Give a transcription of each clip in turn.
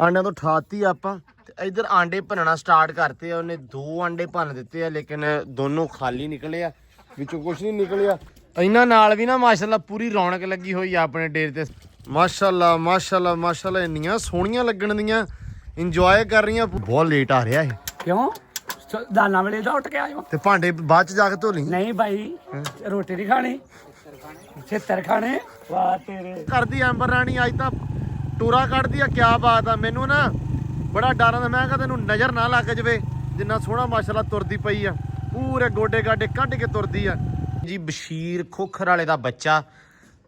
ਆਂਡਿਆਂ ਤੋਂ ਠਾਤੀ ਆਪਾਂ ਤੇ ਇਧਰ ਆਂਡੇ ਭੰਨਣਾ ਸਟਾਰਟ ਕਰਤੇ ਆ। ਉਹਨੇ 2 ਆਂਡੇ ਭੰਨ ਦਿੱਤੇ ਆ ਲੇਕਿਨ ਦੋਨੋਂ ਖਾਲੀ ਨਿਕਲੇ ਆ, ਵਿੱਚੋਂ ਕੁਝ ਨਹੀਂ ਨਿਕਲਿਆ। ਇਹਨਾਂ ਨਾਲ ਵੀ ਨਾ ਮਾਸ਼ਾਅੱਲਾ ਪੂਰੀ ਰੌਣਕ ਲੱਗੀ ਹੋਈ ਆ ਆਪਣੇ ਡੇਰੇ ਤੇ। ਮਾਸ਼ਾਅੱਲਾ ਮਾਸ਼ਾਅੱਲਾ ਮਾਸ਼ਾਅੱਲਾ ਇੰਨੀਆਂ ਸੋਹਣੀਆਂ ਲੱਗਣ ਦੀਆਂ, ਇੰਜੋਏ ਕਰ ਰਹੀਆਂ। ਬਹੁਤ ਲੇਟ ਆ ਰਿਹਾ ਇਹ ਕਿਉਂ ਦਾਨਾ ਵੇਲੇ ਦਾ ਉੱਠ ਕੇ ਆਇਓ ਤੇ ਭਾਂਡੇ ਬਾਅਦ ਚ ਜਾ ਕੇ ਧੋ ਲਈ। ਨਹੀਂ ਭਾਈ ਰੋਟੀ ਨਹੀਂ ਖਾਣੀ, ਛਿੱਤਰ ਖਾਣੇ। ਵਾਹ ਤੇਰੇ ਕਰਦੀ ਐਂਬਰ ਰਾਣੀ ਅੱਜ ਤਾਂ ਟੂਰਾ ਕੱਢਦੀ ਆ। ਕਿਆ ਬਾਤ ਆ, ਮੈਨੂੰ ਨਾ ਬੜਾ ਡਰ ਆਉਂਦਾ। ਮੈਂ ਕਿਹਾ ਤੈਨੂੰ ਨਜ਼ਰ ਨਾ ਲੱਗ ਜਾਵੇ, ਜਿੰਨਾ ਸੋਹਣਾ ਮਾਸ਼ਾਅੱਲਾ ਤੁਰਦੀ ਪਈ ਆ, ਪੂਰੇ ਗੋਡੇ ਗਾਡੇ ਕੱਢ ਕੇ ਤੁਰਦੀ ਆ ਜੀ। ਬਸ਼ੀਰ ਖੋਖਰ ਵਾਲੇ ਦਾ ਬੱਚਾ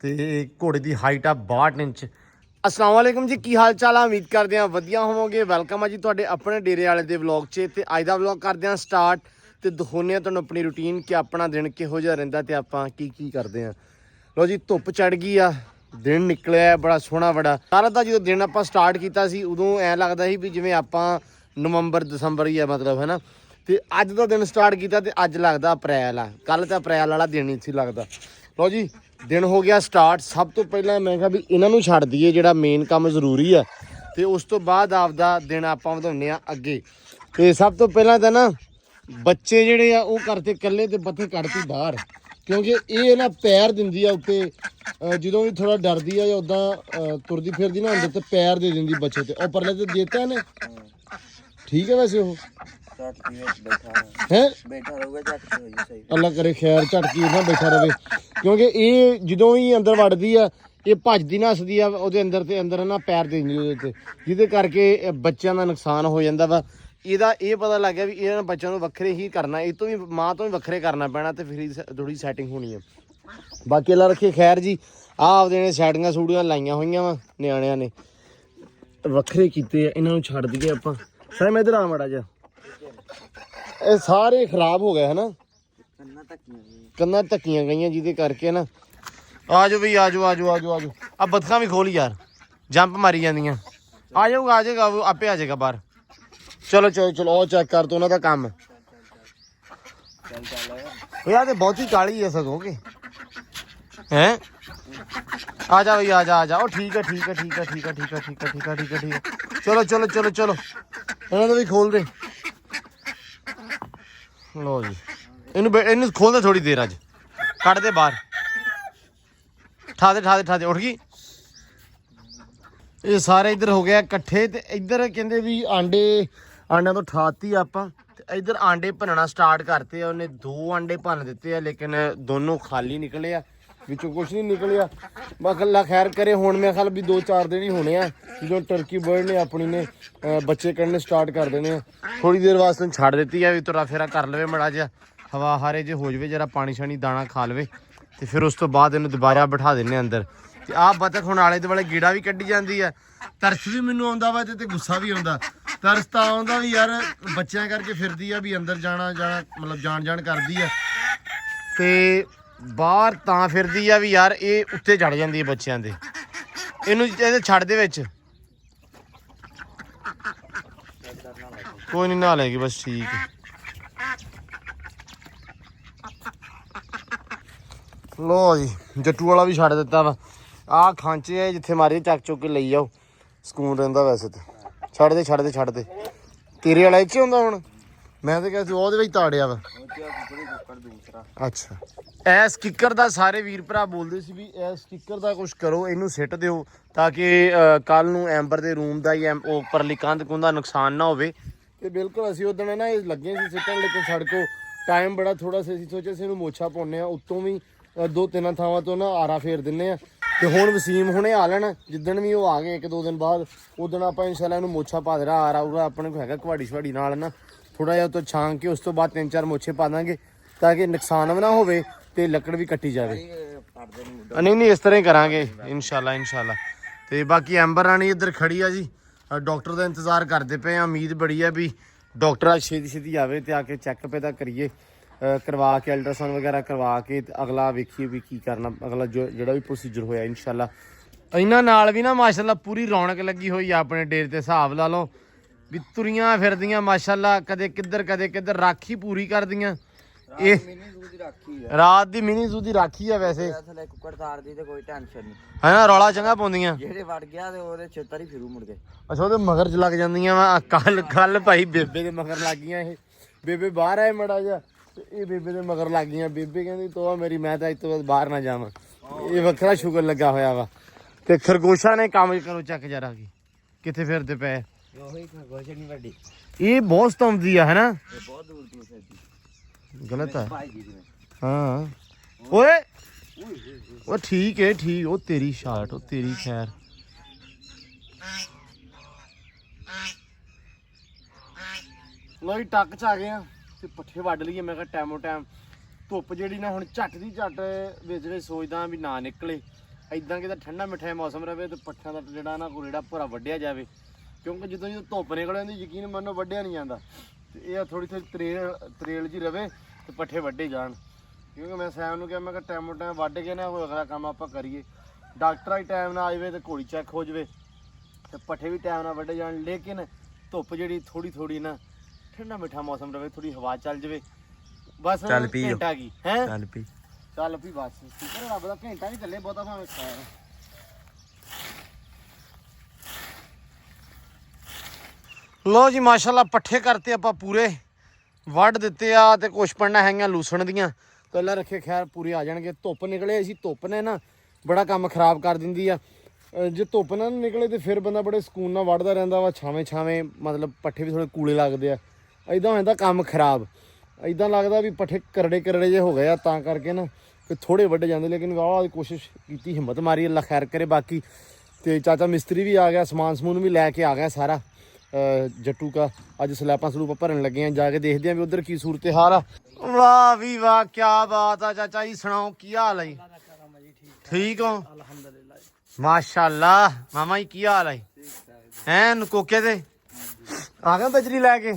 ਤੇ ਘੋੜੇ ਦੀ ਹਾਈਟ ਆ 62 ਇੰਚ। अस्सलाम वालेकुम जी, की हाल चाल है? उम्मीद करते हैं वधिया होवोगे। वेलकम है जी तुहाडे अपने डेरे वाले दे व्लॉग च। ते अज दा व्लॉग करते हैं स्टार्ट ते दिखाने तुहानूं अपनी रूटीन कि अपना दिन किहो जिहा रहिंदा ते आपां की करते हैं। लो जी धुप्प चढ़ गई आ, दिन निकलिया बड़ा सोहना बड़ा। सारा दा जो दिन आपां स्टार्ट कीता सी उदों ऐ लगदा सी भी जिवें आपां नवंबर दसंबर ही आ, मतलब है ना। ते अज दा दिन स्टार्ट कीता ते अज लगदा अप्रैल आ। कल ते अप्रैल वाला दिन ही सी लगदा। लो जी दिन हो गया स्टार्ट। सब तो पहला मैं कहा भी इन्हों छड़ दईए जिहड़ा मेन काम जरूरी है, तो उस तो बाद आपदा दिन आपां वधाउने आ अगे। तो सब तो पहला तो ना बच्चे जिहड़े आ वो करते कल्ले ते बत्थे कढ़ती बाहर, क्योंकि ये ना पैर दिंदी आ उत्ते। जदों भी थोड़ा डरदी है या उदां तुरदी फिरदी ना अंदर, तो पैर दे दिंदी बच्चे ते। और परले ते देता ने ठीक है। वैसे वो है अल्लाह करे खैर झटकी ना बैठा रहे, क्योंकि ये जो ही अंदर वड़दी है ये भजदी नसदी है वो अंदर ते अंदर ना पैर दे दिंदी, जिहदे करके बच्चों का नुकसान हो जाता वा। ਇਹਦਾ ਇਹ ਪਤਾ ਲੱਗ ਗਿਆ ਵੀ ਇਹਨਾਂ ਬੱਚਿਆਂ ਨੂੰ ਵੱਖਰੇ ਹੀ ਕਰਨਾ, ਇਹ ਤੋਂ ਵੀ ਮਾਂ ਤੋਂ ਵੀ ਵੱਖਰੇ ਕਰਨਾ ਪੈਣਾ ਤੇ ਫਿਰ ਥੋੜੀ ਸੈਟਿੰਗ ਹੋਣੀ ਹੈ। ਬਾਕੀ ਅੱਲਾ ਰੱਖੇ ਖੈਰ ਜੀ। ਆਹ ਆਪਦੇ ਨੇ ਸੈਟਿੰਗਾਂ ਸੂੜੀਆਂ ਲਾਈਆਂ ਹੋਈਆਂ ਵਾ, ਨਿਆਣਿਆਂ ਨੇ ਵੱਖਰੇ ਕੀਤੇ ਆ। ਇਹਨਾਂ ਨੂੰ ਛੱਡ ਦਈਏ ਆਪਾਂ। ਸਰ ਇਧਰ ਆ ਮਾੜਾ ਜਿਹਾ। ਇਹ ਸਾਰੇ ਖਰਾਬ ਹੋ ਗਏ ਹੈ ਨਾ, ਕੰਨਾਂ ਧੱਕੀਆਂ ਗਈਆਂ, ਜਿਹਦੇ ਕਰਕੇ ਨਾ। ਆ ਜਾਓ ਬਈ, ਆ ਜਾਓ ਆ ਜਾਓ ਆ ਜਾਓ ਆ ਜਾਓ। ਆ ਬੱਤਖਾਂ ਵੀ ਖੋਲ ਯਾਰ, ਜੰਪ ਮਾਰੀ ਜਾਂਦੀਆਂ। ਆ ਜਾਊਗਾ ਆ ਜਾਏਗਾ, ਉਹ ਆਪੇ ਆ ਜਾਏਗਾ ਬਾਹਰ। ਚਲੋ ਚਲੋ ਚਲੋ ਉਹ ਚੈੱਕ ਕਰ ਤੋ ਉਹਨਾਂ ਦਾ ਕੰਮ ਯਾਰ। ਤੇ ਬਹੁਤੀ ਕਾਲੀ ਹੈ ਸਗੋਂ ਕਿ ਹੈ। ਆ ਜਾ ਬਈ ਆ ਜਾ ਆ ਜਾ। ਉਹ ਠੀਕ ਹੈ ਠੀਕ ਹੈ ਠੀਕ ਹੈ ਠੀਕ ਹੈ ਠੀਕ ਹੈ ਠੀਕ ਹੈ ਠੀਕ ਹੈ ਠੀਕ ਹੈ ਠੀਕ ਹੈ। ਚਲੋ ਚਲੋ ਚਲੋ ਚਲੋ ਇਹਨਾਂ ਦਾ ਵੀ ਖੋਲ ਦੇ। ਲੋ ਜੀ ਇਹਨੂੰ ਖੋਲ ਦੇ ਥੋੜੀ ਦੇਰ, ਅੱਜ ਕੱਢ ਦੇ ਬਾਹਰ। ਠਾ ਦੇ ਠਾ ਦੇ ਠਾ ਦੇ। ਉੱਠ ਗਈ। ਇਹ ਸਾਰੇ ਇੱਧਰ ਹੋ ਗਿਆ ਇਕੱਠੇ ਤੇ ਇੱਧਰ ਕਹਿੰਦੇ ਵੀ ਆਂਡਿਆਂ ਤੋਂ ਠਾਤੀ ਆਪਾਂ ਤੇ ਇੱਧਰ ਆਂਡੇ ਭੰਨਣਾ ਸਟਾਰਟ ਕਰਤੇ ਆ। ਉਹਨੇ 2 ਆਂਡੇ ਭੰਨ ਦਿੱਤੇ ਆ ਲੇਕਿਨ ਦੋਨੋਂ ਖਾਲੀ ਨਿਕਲੇ ਆ, ਵਿੱਚੋਂ ਕੁਝ ਨਹੀਂ ਨਿਕਲਿਆ। ਮੈਂ ਅੱਲਾ ਖੈਰ ਕਰੇ। ਹੁਣ ਮੈਂ ਖਿਆਲ ਵੀ 2-4 ਦਿਨ ਹੀ ਹੋਣੇ ਆ ਜਦੋਂ ਟਰਕੀ ਬਰਡ ਨੇ ਆਪਣੀ ਨੇ ਬੱਚੇ ਕੱਢਣੇ ਸਟਾਰਟ ਕਰ ਦੇਣੇ ਆ। ਥੋੜੀ ਦੇਰ ਵਾਸਤੇ ਛੱਡ ਦਿੱਤੀ ਆ ਵੀ ਤੁਰਾ ਫੇਰਾ ਕਰ ਲਵੇ ਮਾੜਾ ਜਿਹਾ, ਹਵਾ ਹਾਰੇ ਜੇ ਹੋ ਜਾਵੇ, ਜਰਾ ਪਾਣੀ ਸ਼ਾਣੀ ਦਾਣਾ ਖਾ ਲਵੇ ਤੇ ਫਿਰ ਉਸ ਤੋਂ ਬਾਅਦ ਇਹਨੂੰ ਦੁਬਾਰਾ ਬਿਠਾ ਦਿੰਨੇ ਅੰਦਰ। ਤੇ ਆਹ ਬਤਖ ਹੁਣ ਆਲੇ ਦੁਆਲੇ ਗੇੜਾ ਵੀ ਕੱਢੀ ਜਾਂਦੀ ਆ। ਤਰਸ ਵੀ ਮੈਨੂੰ ਆਉਂਦਾ ਵਾ ਤੇ ਗੁੱਸਾ ਵੀ ਆਉਂਦਾ। ਤਰਸ ਤਾਂ ਆਉਂਦਾ ਵੀ ਯਾਰ ਬੱਚਿਆਂ ਕਰਕੇ ਫਿਰਦੀ ਆ ਵੀ ਅੰਦਰ ਜਾਣਾ ਮਤਲਬ ਜਾਣ ਕਰਦੀ ਆ, ਤੇ ਬਾਹਰ ਤਾਂ ਫਿਰਦੀ ਆ ਵੀ ਯਾਰ ਇਹ ਉੱਤੇ ਚੜ ਜਾਂਦੀ ਹੈ ਬੱਚਿਆਂ ਦੇ। ਇਹਨੂੰ ਇਹਦੇ ਛੱਡ ਦੇ ਵਿੱਚ, ਕੋਈ ਨਹੀਂ ਨਹਾ ਲੈਗੀ ਬਸ ਠੀਕ ਹੈ। ਲੋ ਜੀ ਜੱਟੂ ਵਾਲਾ ਵੀ ਛੱਡ ਦਿੱਤਾ ਵਾ। ਆਹ ਖਾਂਚੇ ਆ ਜਿੱਥੇ ਮਾਰੀ ਚੱਕ ਚੁੱਕ ਕੇ ਲਈ ਜਾਓ, ਸਕੂਨ ਰਹਿੰਦਾ ਵੈਸੇ ਤੇ। ਛੱਡ ਦੇ ਛੱਡ ਦੇ ਛੱਡ ਦੇ। ਤੇਰੇ ਵਾਲਾ ਇੱਥੇ ਹੁੰਦਾ ਹੁਣ? ਮੈਂ ਤਾਂ ਕਿਹਾ ਸੀ ਉਹਦੇ ਵਿੱਚ ਤਾੜਿਆ ਵਾ। ਅੱਛਾ ਇਹ ਸਟਿੱਕਰ ਦਾ ਸਾਰੇ ਵੀਰ ਭਰਾ ਬੋਲਦੇ ਸੀ ਵੀ ਇਹ ਸਟਿੱਕਰ ਦਾ ਕੁਛ ਕਰੋ, ਇਹਨੂੰ ਸਿੱਟ ਦਿਓ ਤਾਂ ਕਿ ਕੱਲ ਨੂੰ ਐਂਬਰ ਦੇ ਰੂਮ ਦਾ ਜਾਂ ਉੱਪਰਲੀ ਕੰਧ ਕੁੰਧ ਦਾ ਨੁਕਸਾਨ ਨਾ ਹੋਵੇ। ਤੇ ਬਿਲਕੁਲ ਅਸੀਂ ਉਦੋਂ ਨਾ ਇਹ ਲੱਗੇ ਸੀ ਸਿੱਟਣ, ਲੇਕਿਨ ਸਾਡੇ ਕੋਲ ਟਾਈਮ ਬੜਾ ਥੋੜਾ ਸੀ। ਅਸੀਂ ਸੋਚਿਆ ਸੀ ਇਹਨੂੰ ਮੋਛਾ ਪਾਉਂਦੇ ਆ, ਉੱਤੋਂ ਵੀ 2-3 ਥਾਵਾਂ ਤੋਂ ਨਾ ਆਰਾ ਫੇਰ ਦਿੰਦੇ ਆ। ਤੇ ਹੁਣ ਵਸੀਮ ਹੁਣੇ ਆ ਲੈਣ, ਜਿੱਦਣ ਵੀ ਉਹ ਆ ਗਏ 1-2 ਦਿਨ ਬਾਅਦ, ਉਦਣ ਆਪਾਂ ਇਨਸ਼ਾਅੱਲਾ ਇਹਨੂੰ ਮੋਛਾ ਪਾ ਦੇਣਾ। ਆਰਾ ਉਹਦਾ ਆਪਣੇ ਕੋਲ ਹੈਗਾ ਕੁਹਾੜੀ ਸ਼ਵਾੜੀ ਨਾਲ ਨਾ, ਥੋੜਾ ਜਿਹਾ ਉੱਤੋਂ ਛਾਂਗ ਕੇ ਉਸ ਤੋਂ ਬਾਅਦ 3-4 ਮੋਛੇ ਪਾ ਦਾਂਗੇ ਤਾਂ ਕਿ ਨੁਕਸਾਨ ਵੀ ਨਾ ਹੋਵੇ ਤੇ ਲੱਕੜ ਵੀ ਕੱਟੀ ਜਾਵੇ। ਨਹੀਂ ਇਸ ਤਰ੍ਹਾਂ ਹੀ ਕਰਾਂਗੇ ਇਨਸ਼ਾਅੱਲਾ ਇਨਸ਼ਾਅੱਲਾ। ਤੇ ਬਾਕੀ ਐਂਬਰ ਰਾਣੀ ਇੱਧਰ ਖੜੀ ਆ ਜੀ, ਡਾਕਟਰ ਦਾ ਇੰਤਜ਼ਾਰ ਕਰਦੇ ਪਏ ਆ। ਉਮੀਦ ਬੜੀ ਆ ਵੀ ਡਾਕਟਰ ਛੇਤੀ ਆਵੇ ਤੇ ਆ ਕੇ ਚੈੱਕਅਪ ਇਹਦਾ ਕਰੀਏ, ਕਰਵਾ ਕੇ ਅਲਟਰਾਸਾਊਂਡ ਵਗੈਰਾ ਕਰਵਾ ਕੇ ਅਗਲਾ ਵੇਖੀਏ ਵੀ ਕੀ ਕਰਨਾ, ਅਗਲਾ ਜਿਹੜਾ ਵੀ ਪ੍ਰੋਸੀਜਰ ਹੋਇਆ ਇਨਸ਼ਾਅੱਲਾ। ਇਹਨਾਂ ਨਾਲ ਵੀ ਨਾ ਮਾਸ਼ਾਅੱਲਾ ਪੂਰੀ ਰੌਣਕ ਲੱਗੀ ਹੋਈ ਆ ਆਪਣੇ ਡੇਰੇ ਤੇ। ਹਿਸਾਬ ਲਾ ਲਓ ਵੀ ਤੁਰੀਆਂ ਫਿਰਦੀਆਂ ਮਾਸ਼ਾਅੱਲਾ, ਕਦੇ ਕਿੱਧਰ ਰਾਖੀ ਪੂਰੀ ਕਰਦੀਆਂ ਇਹ ਮਿੰਨੀ ਦੂਧ ਰੱਖੀ ਰਾਤ ਦੀ ਮਿਨੀ ਜ਼ੂ ਦੀ ਰਾਖੀ ਆ ਵੈਸੇ ਥੱਲੇ ਕੁੱਕੜ ਤਾਰਦੀ ਤੇ ਕੋਈ ਟੈਨਸ਼ਨ ਨਹੀਂ ਹੈ ਨਾ, ਰੌਲਾ ਚੰਗਾ ਪਾਉਂਦੀਆਂ। ਜਿਹੜੇ ਵੜ ਗਿਆ ਤੇ ਉਹਦੇ ਛੇਤਰ ਹੀ ਫਿਰੂ ਮੁੜ ਕੇ। ਅੱਛਾ ਉਹਦੇ ਮਗਰ ਚ ਲੱਗ ਜਾਂਦੀਆਂ ਵਾ। ਕੱਲ ਭਾਈ ਬੇਬੇ ਦੇ ਮਗਰ ਲੱਗ ਗਈਆਂ ਇਹ। ਬੇਬੇ ਬਾਹਰ ਆਏ ਮੜਾ ਜਾ ਤੇ ਇਹ ਬੇਬੇ ਦੇ ਮਗਰ ਲੱਗ ਗਈਆਂ। ਬੇਬੇ ਕਹਿੰਦੀ ਤੋਆ ਮੇਰੀ, ਮੈਂ ਤਾਂ ਅੱਜ ਤੋਂ ਬਾਅਦ ਬਾਹਰ ਨਾ ਜਾਵਾਂ। ਇਹ ਵੱਖਰਾ ਸ਼ੁਗਰ ਲੱਗਾ ਹੋਇਆ ਵਾ। ਤੇ ਖਰਗੋਸ਼ਾਂ ਨੇ ਕੰਮ ਕਰੋ ਚੱਕ ਜਰਾ ਕੀ ਕਿੱਥੇ ਫਿਰਦੇ ਪਏ। ਉਹੀ ਖਰਗੋਸ਼ ਨਹੀਂ ਵੱਡੀ, ਇਹ ਬਹੁਤ ਸਤੰਦੀ ਆ ਹੈਨਾ, ਇਹ ਬਹੁਤ ਦੂਰ ਦੂਰ ਫਿਰਦੀ ਗਲਤ ਆ। ਭਾਈ ਜੀ ਜਿਵੇਂ। ਹਾਂ ਓਏ ਉਹ ਠੀਕ ਹੈ ਠੀਕ। ਉਹ ਤੇਰੀ ਸ਼ਾਟ, ਉਹ ਤੇਰੀ ਖੈਰ। ਲੋ ਜੀ ਟੱਕ ਚ ਆ ਗਏ ਆ ਤੇ ਪੱਠੇ ਵੱਢ ਲਈਏ। ਮੈਂ ਕਿਹਾ ਟਾਈਮੋ ਟਾਈਮ ਧੁੱਪ ਜਿਹੜੀ ਨਾ ਹੁਣ ਝੱਟ ਦੀ ਝੱਟ ਵਿੱਚ ਵਿੱਚ ਸੋਚਦਾ ਵੀ ਨਾ ਨਿਕਲੇ। ਇਦਾਂ ਕਿਤੇ ਠੰਡਾ ਮਿੱਠਾ ਮੌਸਮ ਰਵੇ ਤੇ ਪੱਠਿਆਂ ਦਾ ਜਿਹੜਾ ਨਾ ਕੋਈ ਜਿਹੜਾ ਭੁਰਾ ਵੱਢਿਆ ਜਾਵੇ, ਕਿਉਂਕਿ ਜਦੋਂ ਧੁੱਪ ਨਿਕਲ ਜਾਂਦੀ ਯਕੀਨ ਮੰਨੋ ਵੱਢਿਆ ਨਹੀਂ ਜਾਂਦਾ। ਤੇ ਇਹ ਥੋੜੀ ਥੋੜੀ ਤਰੇਲ ਜੀ ਰਵੇ ਤੇ ਪੱਠੇ ਵੱਢੇ ਜਾਣ। ਕਿਉਂਕਿ ਮੈਂ ਸੈਮ ਨੂੰ ਕਿਹਾ, ਮੈਂ ਕਿਹਾ ਟਾਈਮੋ ਟਾਈਮ ਵੱਢ ਕੇ ਨਾ ਕੋਈ ਅਗਲਾ ਕੰਮ ਆਪਾਂ ਕਰੀਏ। ਡਾਕਟਰ ਹੀ ਟਾਈਮ ਨਾਲ ਆ ਜਾਵੇ ਤੇ ਘੋੜੀ ਚੈੱਕ ਹੋ ਜਾਵੇ ਤੇ ਪੱਠੇ ਵੀ ਟਾਈਮ ਨਾਲ ਵੱਢੇ ਜਾਣ। ਲੇਕਿਨ ਧੁੱਪ ਜਿਹੜੀ ਥੋੜੀ ਥੋੜੀ ਨਾ ਠੰਡਾ ਮਿੱਠਾ ਮੌਸਮ ਰਵੇ, ਥੋੜੀ ਹਵਾ ਚੱਲ ਜਾਵੇ ਬਸ। ਘੰਟਾ ਕੀ ਹੈ ਚੱਲ ਪੀ ਬਸ। ਸ਼ੁਕਰ ਰੱਬ ਦਾ ਘੰਟਾ ਵੀ ਚੱਲੇ ਬਹੁਤਾ ਭਾਵੇਂ ਖਾਇਆ। ਲੋ ਜੀ ਮਾਸ਼ਾਅੱਲਾ ਪੱਠੇ ਕਰਤੇ ਆਪਾਂ ਪੂਰੇ, ਵੱਢ ਦਿੱਤੇ ਆ ਤੇ ਕੁਛ ਪੜਨਾ ਹੈਗੀਆਂ ਲੂਸਣ ਦੀਆਂ। ਪਹਿਲਾਂ ਰੱਖੇ ਖੈਰ ਪੂਰੇ ਆ ਜਾਣਗੇ। ਧੁੱਪ ਨਿਕਲੇ ਸੀ, ਧੁੱਪ ਨੇ ਨਾ ਬੜਾ ਕੰਮ ਖਰਾਬ ਕਰ ਦਿੰਦੀ ਆ। ਜੇ ਧੁੱਪ ਨਾ ਨਿਕਲੇ ਤੇ ਫਿਰ ਬੰਦਾ ਬੜੇ ਸਕੂਨ ਨਾਲ ਵੱਢਦਾ ਰਹਿੰਦਾ ਵਾ। ਛਾਵੇਂ ਛਾਵੇਂ ਮਤਲਬ ਪੱਠੇ ਵੀ ਥੋੜੇ ਕੂਲੇ ਲੱਗਦੇ ਆ। ਐਦਾਂ ਹੋ ਜਾਂਦਾ ਕੰਮ ਖਰਾਬ। ਐਦਾਂ ਲੱਗਦਾ ਵੀ ਪੱਠੇ ਕਰੜੇ ਜੇ ਹੋ ਗਏ ਆ, ਤਾਂ ਕਰਕੇ ਨਾ ਫਿਰ ਥੋੜੇ ਵੱਢੇ ਜਾਂਦੇ। ਲੇਕਿਨ ਵਾਹ ਕੋਸ਼ਿਸ਼ ਕੀਤੀ, ਹਿੰਮਤ ਮਾਰੀ, ਅੱਲਾ ਖੈਰ ਕਰੇ। ਬਾਕੀ ਤੇ ਚਾਚਾ ਮਿਸਤਰੀ ਵੀ ਆ ਗਿਆ, ਸਮਾਨ ਸਮੂਨ ਵੀ ਲੈ ਕੇ ਆ ਗਿਆ ਸਾਰਾ। ਜੱਟੂ ਕਾ ਅੱਜ ਸਲੈਪਾਂ ਸਲੂਪਾਂ ਭਰਨ ਲੱਗੇ ਆ, ਜਾ ਕੇ ਦੇਖਦੇ ਆ ਵੀ ਉਧਰ ਕੀ ਸੂਰਤ ਹਾਲ ਆ। ਵਾਹ ਵੀ ਵਾਹ ਕੀ ਬਾਤ ਆ। ਚਾਚਾ ਜੀ ਸੁਣਾਓ ਕੀ ਹਾਲ ਹੈ? ਠੀਕ ਹੋ? ਅਲਹਮਦੁਲਿਲਾ। ਮਾਸ਼ਾਅੱਲਾ। ਮਾਮਾ ਜੀ ਕੀ ਹਾਲ ਹੈ? ਐਨ ਕੋਕੇ ਤੇ ਆ ਗਿਆ ਬਜਰੀ ਲੈ ਕੇ?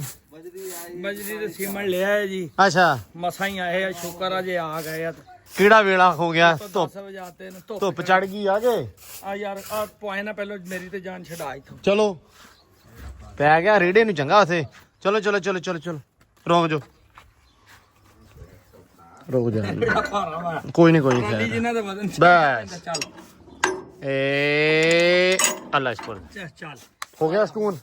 ਬਜਰੀ ਤੇ ਸੀਮਨ ਲਿਆ ਹੈ ਜੀ। ਅੱਛਾ ਮਸਾਂ ਹੀ ਆਏ ਆ, ਸ਼ੁਕਰ ਆ ਜੇ ਆ ਗਏ ਆ। ਕਿਹੜਾ ਵੇਲਾ ਹੋ ਗਿਆ? ਧੁੱਪ ਵਜਾਤੇ ਨੇ, ਧੁੱਪ ਚੜ ਗਈ ਆ ਕੇ ਆ ਯਾਰ ਆ ਪੁਆਏ ਨਾ ਪਹਿਲਾਂ ਮੇਰੀ ਤੇ ਜਾਨ ਛਡਾ ਇਥੋਂ। ਚਲੋ ਪੈ ਗਿਆ ਰੇੜੇ ਨੂੰ ਚੰਗਾ ਉਥੇ। ਚਲੋ ਚਲੋ ਚਲੋ ਚਲੋ ਚਲੋ ਰੁਕ ਜਾ ਰੁਕ ਜਾ। ਕੋਈ ਨਹੀਂ ਕੋਈ ਨਹੀਂ ਜਿਨ੍ਹਾਂ ਦਾ ਵਜ਼ਨ ਬਸ। ਚੱਲ ਏ ਅੱਲਾ ਸ਼ੁਕਰ ਚੱਲ। ਹੋ ਗਿਆ ਸਕੂਨ।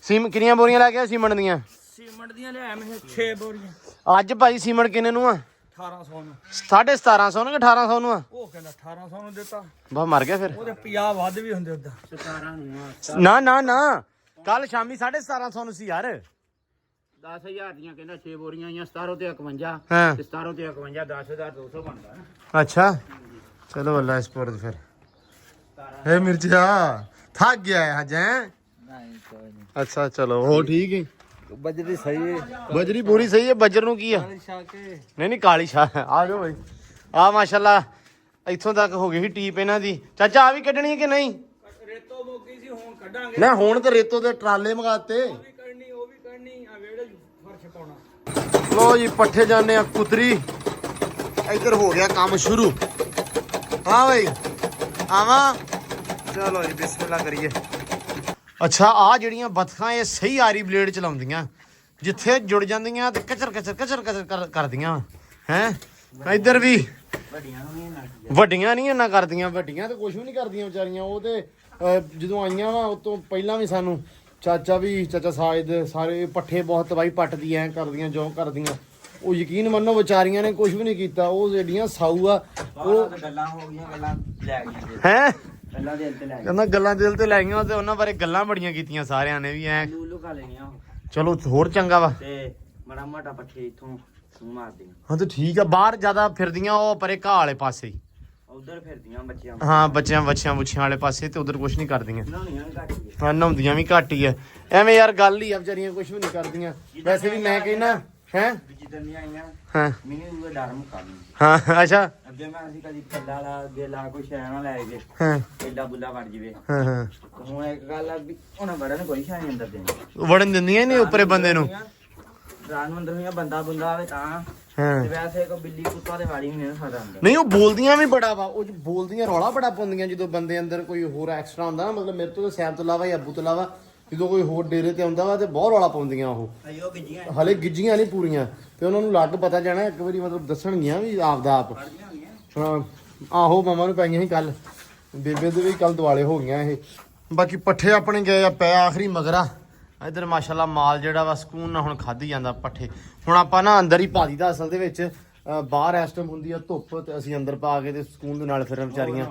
ਕਿੰਨੀਆਂ ਬੋਰੀਆਂ ਲੈ ਕੇ ਸੀਮੈਂਟ ਦੀਆਂ? ਸੀਮੈਂਟ ਦੀਆਂ ਲਿਆ ਮੈਂ 6 ਬੋਰੀਆਂ। ਅੱਜ ਭਾਈ ਸੀਮੈਂਟ ਕਿੰਨੇ ਨੂੰ ਆ? 1800 ਨੂੰ। 1750 ਨੂੰ ਕਿ 1800 ਨੂੰ ਆ? ਉਹ ਕਹਿੰਦਾ 1800 ਨੂੰ ਦਿੱਤਾ। ਬਾ ਮਰ ਗਿਆ ਫਿਰ। ਉਹਦੇ 50 ਵੱਧ ਵੀ ਹੁੰਦੇ ਉਦਾਂ। 17 ਨੂੰ ਨਾ ਨਾ ਨਾ ਕੱਲ ਸ਼ਾਮੀ 1750 ਨੂੰ ਸੀ ਯਾਰ। 10000 ਦੀਆਂ ਕਹਿੰਦਾ 6 ਬੋਰੀਆਂ ਆਈਆਂ। 17 ਤੇ 51 ਹਾਂ ਤੇ 17 ਤੇ 51 10200 ਬਣਦਾ। ਅੱਛਾ ਚਲੋ ਅੱਲਾ ਸਪੋਰਟ ਫਿਰ। ਇਹ ਮਿਰਚਾ ਥੱਕ ਗਿਆ ਹੈ ਹਜੇ। ਨਹੀਂ ਕੋਈ ਨਹੀਂ। ਅੱਛਾ ਚਲੋ ਹੋ ਠੀਕ ਹੈ। ਬਜਰੀ ਸਹੀ ਹੈ। ਬਜਰੀ ਪੂਰੀ ਸਹੀ ਹੈ। ਬਜਰ ਨੂੰ ਕੀ ਆ? ਨਹੀਂ ਨਹੀਂ ਕਾਲੀ ਸ਼ਾਹ ਆ ਜਾਓ ਭਾਈ। ਆ ਮਾਸ਼ਾਅੱਲਾ ਇੱਥੋਂ ਤੱਕ ਹੋ ਗਈ ਸੀ ਟੀਪ ਇਹਨਾਂ ਦੀ। ਚਾਚਾ ਆ ਵੀ ਕੱਢਣੀ ਹੈ ਕਿ ਨਹੀਂ? ਰੇਤੋ ਮੁੱਕੀ ਸੀ, ਹੁਣ ਕੱਢਾਂਗੇ। ਨਾ ਹੁਣ ਤੇ ਰੇਤੋ ਦੇ ਟਰਾਲੇ ਮੰਗਾਤੇ। ਉਹ ਵੀ ਕਰਨੀ ਆ ਵੇੜੇ ਫਰਸ਼ ਪਾਉਣਾ। ਲੋ ਜੀ ਪੱਠੇ ਜਾਂਦੇ ਆ ਕੁਤਰੀ। ਇੱਧਰ ਹੋ ਗਿਆ ਕੰਮ ਸ਼ੁਰੂ। ਹਾਂ ਭਾਈ ਆਵਾਂ। ਚਲੋ ਜੀ ਬਿਸਮਿਲ੍ਲਾ ਕਰੀਏ। ਅੱਛਾ ਆ ਜਿਹੜੀਆਂ ਬਤਖਾਂ ਇਹ ਸਹੀ ਆਰੀ ਬਲੇਡ ਚਲਾਉਂਦੀਆਂ, ਜਿੱਥੇ ਜੁੜ ਜਾਂਦੀਆਂ ਤੇ ਕਚਰ ਕਚਰ ਕਚਰ ਕਚਰ ਕਰਦੀਆਂ ਹੈ। ਇੱਧਰ ਵੀ ਵੱਡੀਆਂ ਨਹੀਂ ਇੰਨਾ ਕਰਦੀਆਂ। ਵੱਡੀਆਂ ਤੇ ਕੁਝ ਵੀ ਨਹੀਂ ਕਰਦੀਆਂ ਵਿਚਾਰੀਆਂ। ਉਹ ਤੇ ਜਦੋਂ ਆਈਆਂ ਵਾ ਉਹ ਤੋਂ ਪਹਿਲਾਂ ਵੀ ਸਾਨੂੰ ਚਾਚਾ ਸਾਇਦ ਸਾਰੇ ਪੱਠੇ ਬਹੁਤ ਤਬਾਈ ਪੱਟਦੀ ਐ ਕਰਦੀਆਂ ਜੋ ਕਰਦੀਆਂ। ਉਹ ਯਕੀਨ ਮੰਨੋ ਵਿਚਾਰੀਆਂ ਨੇ ਕੁਝ ਵੀ ਨਹੀਂ ਕੀਤਾ। ਉਹ ਜਿਹੜੀਆਂ ਸਾਊ ਆ ਉਹ ਗੱਲਾਂ ਹੋ ਗਈਆਂ, ਗੱਲਾਂ ਲੈ ਗਈਆਂ ਹੈ। ਗੱਲਾਂ ਦਿਲ ਤੇ ਲੈ ਗਈਆਂ। ਕਹਿੰਦਾ ਗੱਲਾਂ ਦਿਲ ਤੇ ਲੈ ਗਈਆਂ ਤੇ ਉਹਨਾਂ ਬਾਰੇ ਗੱਲਾਂ ਬੜੀਆਂ ਕੀਤੀਆਂ ਸਾਰਿਆਂ ਨੇ ਵੀ ਐ। ਲੂਲੂ ਖਾ ਲੈਣੀਆਂ ਚਲੋ ਹੋਰ ਚੰਗਾ ਵਾ। ਤੇ ਮੜਾ ਮੋਟਾ ਪੱਠੇ ਇਥੋਂ ਮਾਰਦੀਆਂ। ਹਾਂ ਤੇ ਠੀਕ ਆ। ਬਾਹਰ ਜ਼ਿਆਦਾ ਫਿਰਦੀਆਂ ਉਹ ਪਰੇ ਘਾਹ ਵਾਲੇ ਪਾਸੇ ਹੀ। ਉਧਰ ਫਿਰਦੀਆਂ ਬੱਚਿਆਂ ਹਾਂ ਬੱਚਿਆਂ ਬੱਚਿਆਂ ਵਾਲੇ ਪਾਸੇ ਤੇ ਉਧਰ ਕੁਝ ਨਹੀਂ ਕਰਦੀਆਂ। ਨਹਾਉਣੀਆਂ ਵੀ ਘੱਟ ਹੀ ਆ। ਹਾਂ ਨਹਾਉਂਦੀਆਂ ਵੀ ਘੱਟ ਹੀ ਐ। ਐਵੇਂ ਯਾਰ ਗੱਲ ਹੀ ਆ ਵਿਚਾਰੀਆਂ ਕੁਝ ਵੀ ਨਹੀਂ ਕਰਦੀਆਂ। ਵੈਸੇ ਵੀ ਮੈਂ ਕਹਿੰਦਾ ਹੈ ਜਿੱਦਾਂ ਦੀਆਂ ਆਈਆਂ ਹਾਂ ਮੈਨੂੰ ਉਹ ਡਰ ਮੁਕਾ ਲਈ। ਹਾਂ ਅੱਛਾ ਅੱਗੇ ਮੈਂ ਅਸੀਂ ਕਦੀ ਪੱਲਾ ਲਾ ਅੱਗੇ ਲਾ ਕੋਈ ਸ਼ੈ ਨਾ ਲੈ ਗਏ ਹਾਂ ਏਡਾ ਬੁੱਲਾ ਵੜ ਜਵੇ। ਹਾਂ ਹੁਣ ਇੱਕ ਗੱਲ ਆ ਵੀ ਉਹਨਾਂ ਵੜਨ ਕੋਈ ਸ਼ੈ ਨਹੀਂ ਅੰਦਰ ਦੇਣੀ। ਵੜਨ ਦਿੰਦੀਆਂ ਹੀ ਨਹੀਂ ਉੱਪਰੇ ਬੰਦੇ ਨੂੰ। ਰਾਤ ਨੂੰ ਅੰਦਰ ਹੋਈਆਂ ਬੰਦਾ ਬੁੰਦਾ ਆਵੇ ਤਾਂ। ਹਾਂ ਤੇ ਵੈਸੇ ਕੋਈ ਬਿੱਲੀ ਕੁੱਤਾ ਦੇ ਵਾੜੀ ਨਹੀਂ ਸਕਦਾ ਅੰਦਰ। ਨਹੀਂ ਉਹ ਬੋਲਦੀਆਂ ਵੀ ਬੜਾ ਵਾ। ਉਹ ਬੋਲਦੀਆਂ ਰੌਲਾ ਬੜਾ ਪਾਉਂਦੀਆਂ ਜਦੋਂ ਬੰਦੇ ਅੰਦਰ ਕੋਈ ਹੋਰ ਐਕਸਟਰਾ ਹੁੰਦਾ ਨਾ। ਮਤਲਬ ਮੇਰੇ ਤੋਂ ਸੈਮ ਤੋਂ ਇਲਾਵਾ ਜਾਂ ਅੱਬੂ ਤੋਂ ਇਲਾਵਾ ਜਦੋਂ ਕੋਈ ਹੋਰ ਡੇਰੇ ਤੇ ਆਉਂਦਾ ਵਾ ਤੇ ਬਹੁਤ ਰੌਲਾ ਪਾਉਂਦੀਆਂ ਉਹ ਹਲੇ ਗਿੱਜੀਆਂ ਨਹੀਂ ਪੂਰੀਆਂ ਤੇ ਉਹਨਾਂ ਨੂੰ ਲੱਗ ਪਤਾ ਜਾਣਾ ਇੱਕ ਵਾਰੀ ਮਤਲਬ ਦੱਸਣਗੀਆਂ ਵੀ ਆਪਦਾ ਆਪ ਹਾਂ ਆਹੋ ਮਾਮਾ ਨੂੰ ਪਾਈਆਂ ਸੀ ਕੱਲ ਬੇਬੇ ਦੇ ਵੀ ਕੱਲ ਦਿਵਾਲੇ ਹੋ ਗਈਆਂ ਇਹ ਬਾਕੀ ਪੱਠੇ ਆਪਣੇ ਗਏ ਆ ਪੈ ਆਖਰੀ ਮਗਰਾ ਇਧਰ ਮਾਸ਼ਾਅੱਲਾ ਮਾਲ ਜਿਹੜਾ ਵਾ ਸਕੂਨ ਨਾਲ ਹੁਣ ਖਾਧੀ ਜਾਂਦਾ ਪੱਠੇ ਹੁਣ ਆਪਾਂ ਨਾ ਅੰਦਰ ਹੀ ਪਾ ਦੀਦਾ ਅਸਲ ਦੇ ਵਿੱਚ ਬਾਹਰ ਇਸ ਟਾਈਮ ਹੁੰਦੀ ਆ ਧੁੱਪ ਤੇ ਅਸੀਂ ਅੰਦਰ ਪਾ ਕੇ ਤੇ ਸਕੂਨ ਦੇ ਨਾਲ ਫਿਰ ਵਿਚਾਰੀਆਂ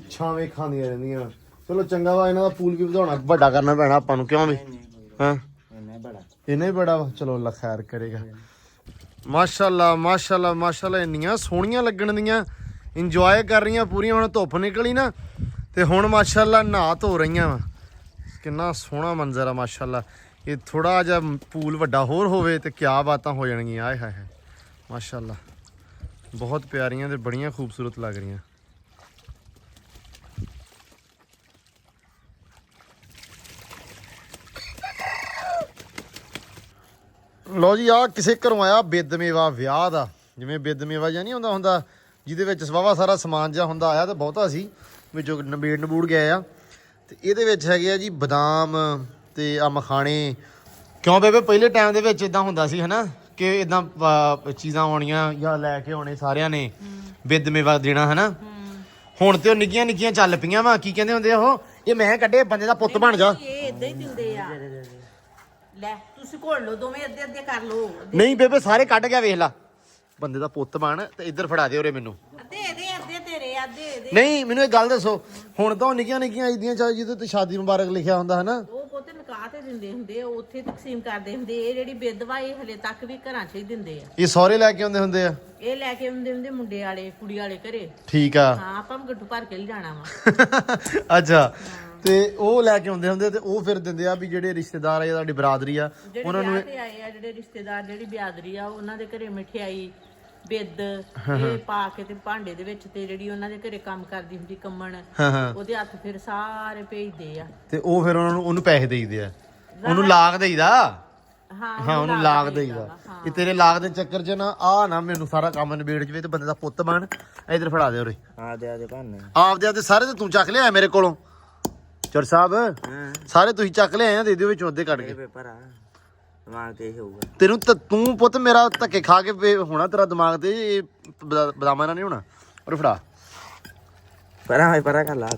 ਛਾਵੇਂ ਖਾਂਦੀਆਂ ਰਹਿੰਦੀਆਂ ਚਲੋ ਚੰਗਾ ਵਾ ਇਹਨਾਂ ਦਾ ਪੂਲ ਵੀ ਵਧਾਉਣਾ ਵੱਡਾ ਕਰਨਾ ਪੈਣਾ ਆਪਾਂ ਨੂੰ ਕਿਉਂ ਵੀ ਹਾਂ ਇੰਨਾ ਹੀ ਬੜਾ ਵਾ ਚਲੋ ਅੱਲਾ ਖੈਰ ਕਰੇਗਾ ਮਾਸ਼ਾਅੱਲਾ ਮਾਸ਼ਾਅੱਲਾ ਮਾਸ਼ਾਅੱਲਾ ਇੰਨੀਆਂ ਸੋਹਣੀਆਂ ਲੱਗਣ ਦੀਆਂ ਇੰਜੋਏ ਕਰ ਰਹੀਆਂ ਪੂਰੀਆਂ ਹੁਣ ਧੁੱਪ ਨਿਕਲੀ ਨਾ ਤੇ ਹੁਣ ਮਾਸ਼ਾਅੱਲਾ ਨਹਾ ਧੋ ਰਹੀਆਂ ਵਾ ਕਿੰਨਾ ਸੋਹਣਾ ਮੰਜ਼ਰ ਆ ਮਾਸ਼ਾਅੱਲਾ ਇਹ ਥੋੜਾ ਜਿਹਾ ਪੂਲ ਵੱਡਾ ਹੋਰ ਹੋਵੇ ਤੇ ਕਿਆ ਬਾਤਾਂ ਹੋ ਜਾਣਗੀਆਂ ਆਏ ਹਾਏ ਹਾਏ ਮਾਸ਼ਾਅੱਲਾ ਬਹੁਤ ਪਿਆਰੀਆਂ ਤੇ ਬੜੀਆਂ ਖੂਬਸੂਰਤ ਲੱਗ ਰਹੀਆਂ ਲੋ ਜੀ ਆ ਕਿਸੇ ਘਰੋਂ ਆਇਆ ਬਿੱਦ ਮੇਵਾ ਵਿਆਹ ਦਾ ਜਿਵੇਂ ਬਿੱਦ ਮੇਵਾ ਜਾਂ ਨਹੀਂ ਹੁੰਦਾ ਜਿਹਦੇ ਵਿੱਚ ਸਵਾਵਾ ਸਾਰਾ ਸਮਾਨ ਜਿਹਾ ਹੁੰਦਾ ਆਇਆ ਤਾਂ ਬਹੁਤਾ ਸੀ ਵਿੱਚੋਂ ਨਬੂੜ ਗਏ ਆ ਤੇ ਇਹਦੇ ਵਿੱਚ ਹੈਗੇ ਆ ਜੀ ਬਦਾਮ ਤੇ ਆ ਮਖਾਣੇ ਕਿਉਂ ਬੇਬੇ ਪਹਿਲੇ ਟਾਈਮ ਦੇ ਵਿੱਚ ਇਦਾਂ ਹੁੰਦਾ ਸੀ ਹਨਾ ਕਿ ਇਦਾਂ ਚੀਜ਼ਾਂ ਆਉਣੀਆਂ ਜਾਂ ਲੈ ਕੇ ਆਉਣੇ ਸਾਰਿਆਂ ਨੇ ਬਿੱਦ ਮੇਵਾ ਦੇਣਾ ਹਨਾ ਹੁਣ ਤੇ ਉਹ ਨਿੱਕੀਆਂ ਨਿੱਕੀਆਂ ਚੱਲ ਪਈਆਂ ਵਾ ਕੀ ਕਹਿੰਦੇ ਹੁੰਦੇ ਆ ਉਹ ਇਹ ਮੈਂ ਕੱਢੇ ਬੰਦੇ ਦਾ ਪੁੱਤ ਬਣ ਜਾ ਇਹ ਇਦਾਂ ਹੀ ਦਿੰਦੇ ਆ ਲੈ ਤੁਸੀਂ ਘੋਲ ਲਓ ਦੋਵੇਂ ਅੱਧੇ ਅੱਧੇ ਕਰ ਲਓ ਨਹੀਂ ਬੇਬੇ ਸਾਰੇ ਕੱਢ ਗਿਆ ਵੇਖ ਲਾ ਬੰਦੇ ਦਾ ਪੁੱਤ ਬਣ ਤੇ ਇੱਧਰ ਫੜਾ ਦੇ ਉਰੇ ਮੈਨੂੰ ਅੱਧੇ ਇਹਦੇ ਅੱਧੇ ਤੇਰੇ ਅੱਧੇ ਇਹਦੇ ਨਹੀਂ ਮੈਨੂੰ ਇਹ ਗੱਲ ਦੱਸੋ ਹੁਣ ਤਾਂ ਨਿੱਕੀਆਂ ਨਿੱਕੀਆਂ ਇਦੀਆਂ ਚਾਹ ਜਿਹਦੇ ਤੇ ਸ਼ਾਦੀ ਮੁਬਾਰਕ ਲਿਖਿਆ ਹੁੰਦਾ ਹਨਾ ਉਹ ਪੁੱਤ ਨਿਕਾਹ ਤੇ ਦਿੰਦੇ ਹੁੰਦੇ ਆ ਉੱਥੇ ਤਕਸੀਮ ਕਰਦੇ ਹੁੰਦੇ ਇਹ ਜਿਹੜੀ ਵਿਧਵਾ ਇਹ ਹਲੇ ਤੱਕ ਵੀ ਘਰਾਂ 'ਚ ਹੀ ਦਿੰਦੇ ਆ ਇਹ ਸਹੁਰੇ ਲੈ ਕੇ ਆਉਂਦੇ ਹੁੰਦੇ ਆ ਇਹ ਲੈ ਕੇ ਆਉਂਦੇ ਹੁੰਦੇ ਮੁੰਡੇ ਵਾਲੇ ਕੁੜੀ ਵਾਲੇ ਘਰੇ ਠੀਕ ਆ ਹਾਂ ਆਪਾਂ ਵੀ ਗੱਡੂ ਭਰ ਕੇ ਲਿਜਾਣਾ ਵਾ ਅੱਛਾ ਤੇ ਉਹ ਲੈ ਕੇ ਆਉਂਦੇ ਹੁੰਦੇ ਤੇ ਉਹ ਫਿਰ ਦਿੰਦੇ ਆ ਵੀ ਜਿਹੜੇ ਰਿਸ਼ਤੇਦਾਰ ਆ ਜਾਂ ਤੁਹਾਡੀ ਬਰਾਦਰੀ ਆ ਉਹਨਾਂ ਨੂੰ ਤੇ ਆਏ ਆ ਜਿਹੜੇ ਰਿਸ਼ਤੇਦਾਰ ਜਿਹੜੀ ਬਿਆਦਰੀ ਆ ਉਹਨਾਂ ਦੇ ਘਰੇ ਮਠਿਆਈ ਬਿੱਦ ਇਹ ਪਾ ਕੇ ਤੇ ਭਾਂਡੇ ਦੇ ਵਿੱਚ ਤੇ ਜਿਹੜੀ ਉਹਨਾਂ ਦੇ ਘਰੇ ਕੰਮ ਕਰਦੀ ਹੁੰਦੀ ਕੰਮਣ ਉਹਦੇ ਹੱਥ ਫਿਰ ਸਾਰੇ ਭੇਜਦੇ ਆ ਤੇ ਉਹ ਫਿਰ ਉਹਨੂੰ ਪੈਸੇ ਦੇਈਦੇ ਆ ਉਹਨੂੰ ਲਾਗ ਦੇਈਦਾ ਹਾਂ ਉਹਨੂੰ ਲਾਗ ਦੇਈਦਾ ਕਿ ਤੇਰੇ ਲਾਗ ਦੇ ਚੱਕਰ 'ਚ ਨਾ ਆ ਨਾ ਮੈਨੂੰ ਸਾਰਾ ਕੰਮ ਨਿਬੇੜ ਜਵੇ ਤੇ ਬੰਦੇ ਦਾ ਪੁੱਤ ਬਣ ਇਧਰ ਫੜਾ ਦੇ ਉਰੇ ਆਪਦੇ ਆਪਦੇ ਸਾਰੇ ਤੇ ਤੂੰ ਚੱਕ ਲਿਆ ਮੇਰੇ ਕੋਲੋਂ ਚਰ ਸਾਹਿਬ ਸਾਰੇ ਤੁਸੀਂ ਚੱਕ ਲਿਆਏ ਆ ਦੇ ਦਿਓ ਵਿੱਚੋਂ ਅੱਧੇ ਕੱਢ ਕੇ ਦਿਮਾਗ ਤੇ ਇਹ ਹੋਊਗਾ ਤੈਨੂੰ ਤੂੰ ਪੁੱਤ ਮੇਰਾ ਧੱਕੇ ਖਾ ਕੇ ਹੋਣਾ ਤੇਰਾ ਦਿਮਾਗ ਤੇ ਇਹ ਬਦਾਮਾਂ ਨਾਲ ਨਹੀਂ ਹੋਣਾ ਔਰ ਫੜਾ ਪਰਾਂ ਕਰ ਲਾ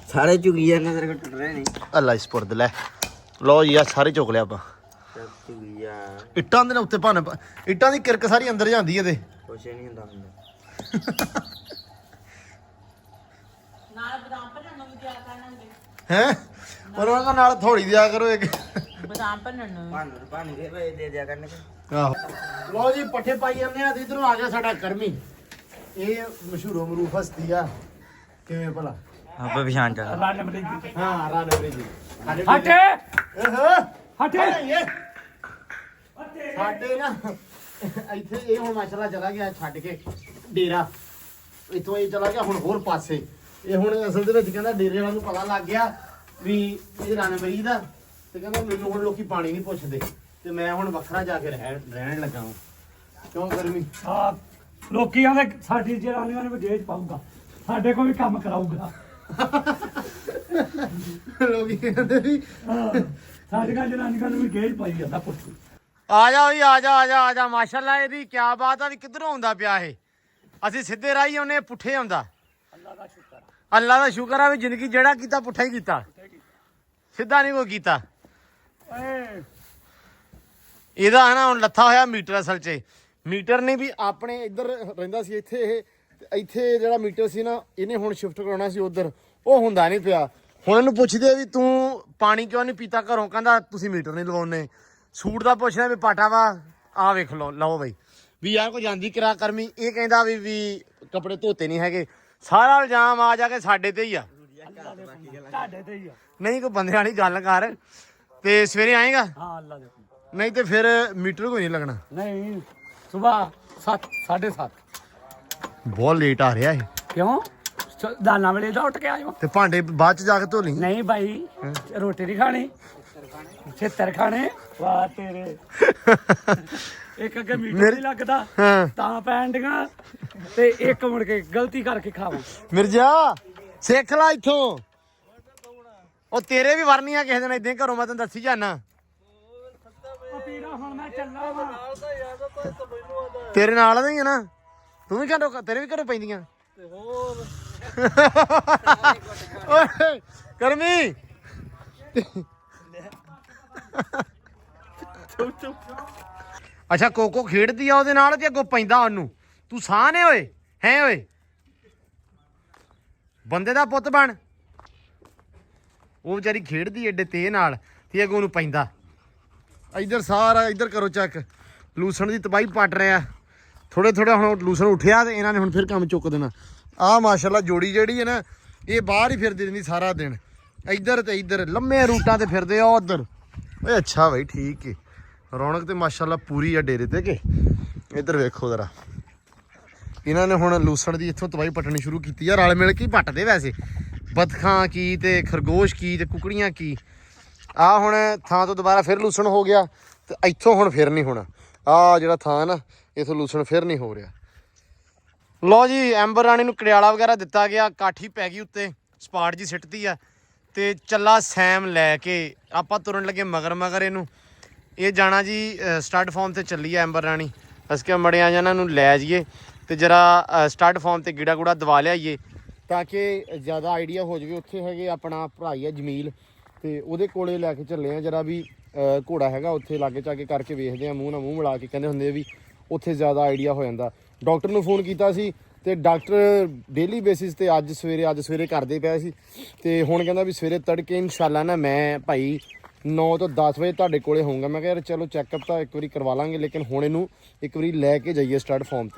ਸਾਰੇ ਚੁਗੀ ਜਾਂਦੇ ਤੇਰੇ ਕੋਲ ਟੁੱਟ ਰਹੇ ਨਹੀਂ ਅੱਲਾ ਇਸ ਪੁਰਦ ਲੈ ਲਓ ਜੀ ਆ ਸਾਰੇ ਚੁੱਕ ਲਿਆ ਆਪਾਂ ਚੁਗੀ ਆ ਇੱਟਾਂ ਦੇ ਨਾਲ ਉੱਤੇ ਭੰਨ ਇੱਟਾਂ ਦੀ ਕਿਰਕ ਸਾਰੀ ਅੰਦਰ ਜਾਂਦੀ ਇਹਦੇ ਕੁਛ ਨਹੀਂ ਹੁੰਦਾ ਨਾਲ ਬਦਾਮ ਭੰਨਣ ਨੂੰ ਵੀ ਦਿਆ ਕਰਨਗੇ ਹੈ ਪਰ ਉਹਨਾਂ ਨਾਲ ਥੋੜੀ ਦਿਆ ਕਰੋ ਇੱਕ ਬਦਾਮ ਭੰਨਣ ਨੂੰ ਪਾਣੀ ਦੇ ਦਿਆ ਕਰਨੇ ਆਹੋ ਲਓ ਜੀ ਪੱਠੇ ਪਾਈ ਜਾਂਦੇ ਆ ਤੇ ਇਧਰੋਂ ਆ ਗਿਆ ਸਾਡਾ ਕਰਮੀ ਇਹ ਮਸ਼ਹੂਰੋ ਮਰੂਫ ਹਸਤੀ ਆ ਕਿਵੇਂ ਭਲਾ ਆਪਾਂ ਪਛਾਣ ਚੱਲ ਹਾਂ ਰਾਣੇ ਜੀ ਹਟੇ ਹਟੇ ਸਾਡੇ ਨਾ ਇੱਥੇ ਇਹ ਹੁਣ ਮਾਸ਼ਾਅੱਲਾ ਚਲਾ ਗਿਆ ਛੱਡ ਕੇ ਡੇਰਾ ਇੱਥੋਂ ਇਹ ਚਲਾ ਗਿਆ ਹੁਣ ਹੋਰ ਪਾਸੇ ਇਹ ਹੁਣ ਅਸਲ ਦੇ ਵਿੱਚ ਕਹਿੰਦਾ ਡੇਰੇ ਵਾਲਿਆਂ ਨੂੰ ਪਤਾ ਲੱਗ ਗਿਆ ਵੀ ਇਹ ਰਾਣੇ ਮਰੀ ਦਾ ਤੇ ਕਹਿੰਦਾ ਮੈਨੂੰ ਹੁਣ ਲੋਕੀ ਪਾਣੀ ਨਹੀਂ ਪੁੱਛਦੇ ਤੇ ਮੈਂ ਹੁਣ ਵੱਖਰਾ ਜਾ ਕੇ ਰਹਿਣ ਲੱਗਾ ਹਾਂ ਕਿਉਂ ਗਰਮੀ ਆ ਲੋਕੀ ਆਂਦੇ ਸਾਡੀ ਜਨਾਨੀਆਂ ਨੂੰ ਵਿਦੇਸ਼ ਪਾਊਗਾ ਸਾਡੇ ਕੋਲ ਵੀ ਕੰਮ ਕਰਾਊਗਾ ਲੋਕੀ ਕਹਿੰਦੇ ਵੀ ਸਾਡੀਆਂ ਜਨਾਨੀਆਂ ਨੂੰ ਵੀ ਗੇਜ ਪਾਈ ਜਾਂਦਾ ਪੁੱਤ ਆ ਜਾ ਓਏ ਆ ਜਾ ਮਾਸ਼ਾਅੱਲਾ ਇਹਦੀ ਕੀ ਬਾਤ ਆ ਵੀ ਕਿੱਧਰੋਂ ਆਉਂਦਾ ਪਿਆ ਇਹ ਅਸੀਂ ਸਿੱਧੇ ਰਾਹੀ ਆਉਨੇ ਪੁੱਠੇ ਆਉਂਦਾ ਅੱਲਾ ਦਾ ਸ਼ੁਕਰ ਆ ਵੀ ਜ਼ਿੰਦਗੀ ਜਿਹੜਾ ਕੀਤਾ ਪੁੱਠਾ ਹੀ ਕੀਤਾ ਸਿੱਧਾ ਨਹੀਂ ਕੋਈ ਕੀਤਾ ਇਹਦਾ ਹੈ ਨਾ ਹੁਣ ਲੱਥਾ ਹੋਇਆ ਮੀਟਰ ਅਸਲ 'ਚ ਮੀਟਰ ਨੇ ਵੀ ਆਪਣੇ ਇੱਧਰ ਰਹਿੰਦਾ ਸੀ ਇੱਥੇ ਇਹ ਤੇ ਇੱਥੇ ਜਿਹੜਾ ਮੀਟਰ ਸੀ ਨਾ ਇਹਨੇ ਹੁਣ ਸ਼ਿਫਟ ਕਰਾਉਣਾ ਸੀ ਉੱਧਰ ਉਹ ਹੁੰਦਾ ਨਹੀਂ ਪਿਆ ਹੁਣ ਇਹਨੂੰ ਪੁੱਛਦੇ ਵੀ ਤੂੰ ਪਾਣੀ ਕਿਉਂ ਨਹੀਂ ਪੀਤਾ ਘਰੋਂ ਕਹਿੰਦਾ ਤੁਸੀਂ ਮੀਟਰ ਨਹੀਂ ਲਵਾਉਨੇ ਸੂਟ ਦਾ ਪੁੱਛਣਾ ਵੀ ਪਾਟਾ ਵਾ ਆ ਵੇਖ ਲਓ ਬਈ ਵੀ ਯਾਰ ਕੋਈ ਜਾਂਦੀ ਕਿਰਾ ਕਰਮੀ ਇਹ ਕਹਿੰਦਾ ਵੀ ਕੱਪੜੇ ਧੋਤੇ ਨਹੀਂ ਹੈਗੇ ਸਾਰਾ ਇਲਜ਼ਾਮ ਆ ਜਾ ਕੇ ਸਾਡੇ ਤੇ ਹੀ ਆ ਤੁਹਾਡੇ ਤੇ ਹੀ ਆ ਨਹੀਂ ਕੋਈ ਬੰਦੇ ਵਾਲੀ ਗੱਲ ਕਰ ਤੇ ਸਵੇਰੇ ਆਏਗਾ ਹਾਂ ਅੱਲਾ ਦੇ ਨਹੀਂ ਤੇ ਫਿਰ ਮੀਟਰ ਕੋਈ ਨਹੀਂ ਲੱਗਣਾ ਨਹੀਂ ਸਵੇਰ 7:30 ਬਹੁਤ ਲੇਟ ਆ ਰਿਹਾ ਇਹ ਕਿਉਂ ਦਾਨਾ ਵੇਲੇ ਦਾ ਉੱਠ ਕੇ ਆਇਓ ਤੇ ਭਾਂਡੇ ਬਾਅਦ ਚ ਜਾ ਕੇ ਧੋ ਲਈ ਨਹੀਂ ਭਾਈ ਰੋਟੀ ਨਹੀਂ ਖਾਣੀ ਛੇਤਰ ਖਾਣੇ ਵਾਹ ਤੇਰੇ ਇੱਕ ਅੱਗੇ ਮੀਟਰ ਨਹੀਂ ਲੱਗਦਾ ਹਾਂ ਤਾਂ ਪੈਣ ਡੀਆਂ ਤੇ ਇੱਕ ਮੁੜ ਕੇ ਗਲਤੀ ਕਰਕੇ ਖਾਵਾਂ ਮਿਰਜ਼ਾ ਸਿੱਖ ਲੈ ਇੱਥੋਂ। ਉਹ ਤੇਰੇ ਵੀ ਵਰਨੀਆਂ ਕਿਸੇ ਦਿਨ ਇਦਾਂ ਘਰੋਂ, ਮੈਂ ਤੈਨੂੰ ਦੱਸੀ ਜਾਣਾ। ਪੀੜਾ ਹੁਣ ਮੈਂ ਚੱਲਾ ਵਾ। ਤੇਰੇ ਨਾਲ ਹੀ ਆ ਨਾ, ਤੂੰ ਵੀ ਘਰੋਂ, ਤੇਰੇ ਵੀ ਘਰੋਂ ਪੈਂਦੀਆਂ ਤੇ ਹੋਰ। ਓਏ ਕਰਮੀ ਅੱਛਾ ਕੋਕੋ ਖੇਡਦੀ ਆ ਉਹਦੇ ਨਾਲ ਤੇ ਅੱਗੋਂ ਪੈਂਦਾ ਉਹਨੂੰ, ਤੂੰ ਸਾਹ ਨੇ ਓਏ ਹੈ ਓਏ, ਬੰਦੇ ਦਾ ਪੁੱਤ ਬਣ। ਉਹ ਵਿਚਾਰੀ ਖੇਡਦੀ ਏਡੇ ਤੇ ਨਾਲ ਤੇ ਅੱਗੋਂ ਨੂੰ ਪੈਂਦਾ। ਇੱਧਰ ਸਾਰਾ ਇੱਧਰ ਕਰੋ ਚੈੱਕ, ਲੂਸਣ ਦੀ ਤਬਾਹੀ ਪੱਟ ਰਿਹਾ। ਥੋੜੇ ਥੋੜੇ ਹੁਣ ਲੂਸਣ ਉੱਠਿਆ ਤੇ ਇਹਨਾਂ ਨੇ ਹੁਣ ਫਿਰ ਕੰਮ ਚੁੱਕ ਦੇਣਾ। ਆਹ ਮਾਸ਼ਾਅੱਲਾ ਜੋੜੀ ਜਿਹੜੀ ਹੈ ਨਾ, ਇਹ ਬਾਹਰ ਹੀ ਫਿਰਦੀ ਰਹਿੰਦੀ ਸਾਰਾ ਦਿਨ, ਇੱਧਰ ਤੇ ਇੱਧਰ ਲੰਮੇ ਰੂਟਾਂ ਤੇ ਫਿਰਦੇ ਆ ਉੱਧਰ। ਓਏ ਅੱਛਾ ਬਾਈ ਠੀਕ ਹੈ, ਰੌਣਕ ਤੇ ਮਾਸ਼ਾਅੱਲਾ ਪੂਰੀ ਆ ਡੇਰੇ ਤੇ। ਕਿ ਇੱਧਰ ਵੇਖੋ ਜ਼ਰਾ, ਇਹਨਾਂ ਨੇ ਹੁਣ ਲੂਸਣ ਦੀ ਇੱਥੋਂ ਤਬਾਹੀ ਪੱਟਣੀ ਸ਼ੁਰੂ ਕੀਤੀ ਆ। ਰਲ ਮਿਲ ਕੇ ਪੱਟਦੇ ਵੈਸੇ, ਬਤਖਾਂ ਕੀ ਤੇ ਖਰਗੋਸ਼ ਕੀ ਤੇ ਕੁਕੜੀਆਂ ਕੀ। ਆਹ ਹੁਣ ਥਾਂ ਤੋਂ ਦੁਬਾਰਾ ਫਿਰ ਲੂਸਣ ਹੋ ਗਿਆ ਤੇ ਇੱਥੋਂ ਹੁਣ ਫਿਰ ਨਹੀਂ ਹੋਣਾ। ਆਹ ਜਿਹੜਾ ਥਾਂ ਨਾ ਇੱਥੋਂ ਲੂਸਣ ਫਿਰ ਨਹੀਂ ਹੋ ਰਿਹਾ। ਲਓ ਜੀ, ਐਂਬਰ ਰਾਣੀ ਨੂੰ ਕੜਿਆਲਾ ਵਗੈਰਾ ਦਿੱਤਾ ਗਿਆ, ਕਾਠੀ ਪੈ ਗਈ ਉੱਤੇ, ਸਪਾਟ ਜੀ ਸਿੱਟਦੀ ਆ ਤੇ ਚੱਲਾ ਸੈਮ ਲੈ ਕੇ ਆਪਾਂ ਤੁਰਨ ਲੱਗੇ ਮਗਰ ਮਗਰ ਇਹਨੂੰ। ਇਹ ਜਾਣਾ ਜੀ ਸਟੱਡ ਫਾਰਮ ਤੇ ਚੱਲੀ ਆ ਐਂਬਰ ਰਾਣੀ। ਅਸੀਂ ਕਿਹਾ ਮੜਿਆ ਇਹਨਾਂ ਨੂੰ ਲੈ ਜਾਈਏ ਤੇ ਜਰਾ ਸਟੱਡ ਫਾਰਮ ਤੇ ਗੀੜਾ ਗੂੜਾ ਦਵਾ ਲਿਆਈਏ ਤਾਂ ਕਿ ਜ਼ਿਆਦਾ ਆਈਡੀਆ ਹੋ ਜਾਵੇ। ਉੱਥੇ ਹੈਗੇ ਆਪਣਾ ਭਰਾਈ ਆ ਜਮੀਲ, ਤੇ ਉਹਦੇ ਕੋਲੇ ਲੈ ਕੇ ਚੱਲੇ ਆ ਜਰਾ ਵੀ ਘੋੜਾ ਹੈਗਾ ਉੱਥੇ ਲਾਗੇ ਚਾਗੇ ਕਰਕੇ ਵੇਖਦੇ ਆ, ਮੂੰਹ ਨਾਲ ਮੂੰਹ ਮਿਲਾ ਕੇ। ਕਹਿੰਦੇ ਹੁੰਦੇ ਆ ਵੀ ਉੱਥੇ ਜ਼ਿਆਦਾ ਆਈਡੀਆ ਹੋ ਜਾਂਦਾ। ਡਾਕਟਰ ਨੂੰ ਫੋਨ ਕੀਤਾ ਸੀ ਤੇ ਡਾਕਟਰ ਡੇਲੀ ਬੇਸਿਸ ਤੇ ਅੱਜ ਸਵੇਰੇ ਕਰਦੇ ਪਏ ਸੀ ਤੇ ਹੁਣ ਕਹਿੰਦਾ ਵੀ ਸਵੇਰੇ ਤੜਕੇ ਇਨਸ਼ਾਅੱਲਾ ਨਾ ਮੈਂ ਭਾਈ 9 ਤੋਂ 10 ਵਜੇ ਤੁਹਾਡੇ ਕੋਲੇ ਹੋਊਂਗਾ। ਮੈਂ ਕਿਹਾ ਯਾਰ ਚਲੋ ਚੈੱਕਅਪ ਤਾਂ ਇੱਕ ਵਾਰੀ ਕਰਵਾ ਲਾਂਗੇ, ਲੇਕਿਨ ਹੁਣ ਇਹਨੂੰ ਇੱਕ ਵਾਰੀ ਲੈ ਕੇ ਜਾਈਏ ਸਟੱਡ ਫਾਰਮ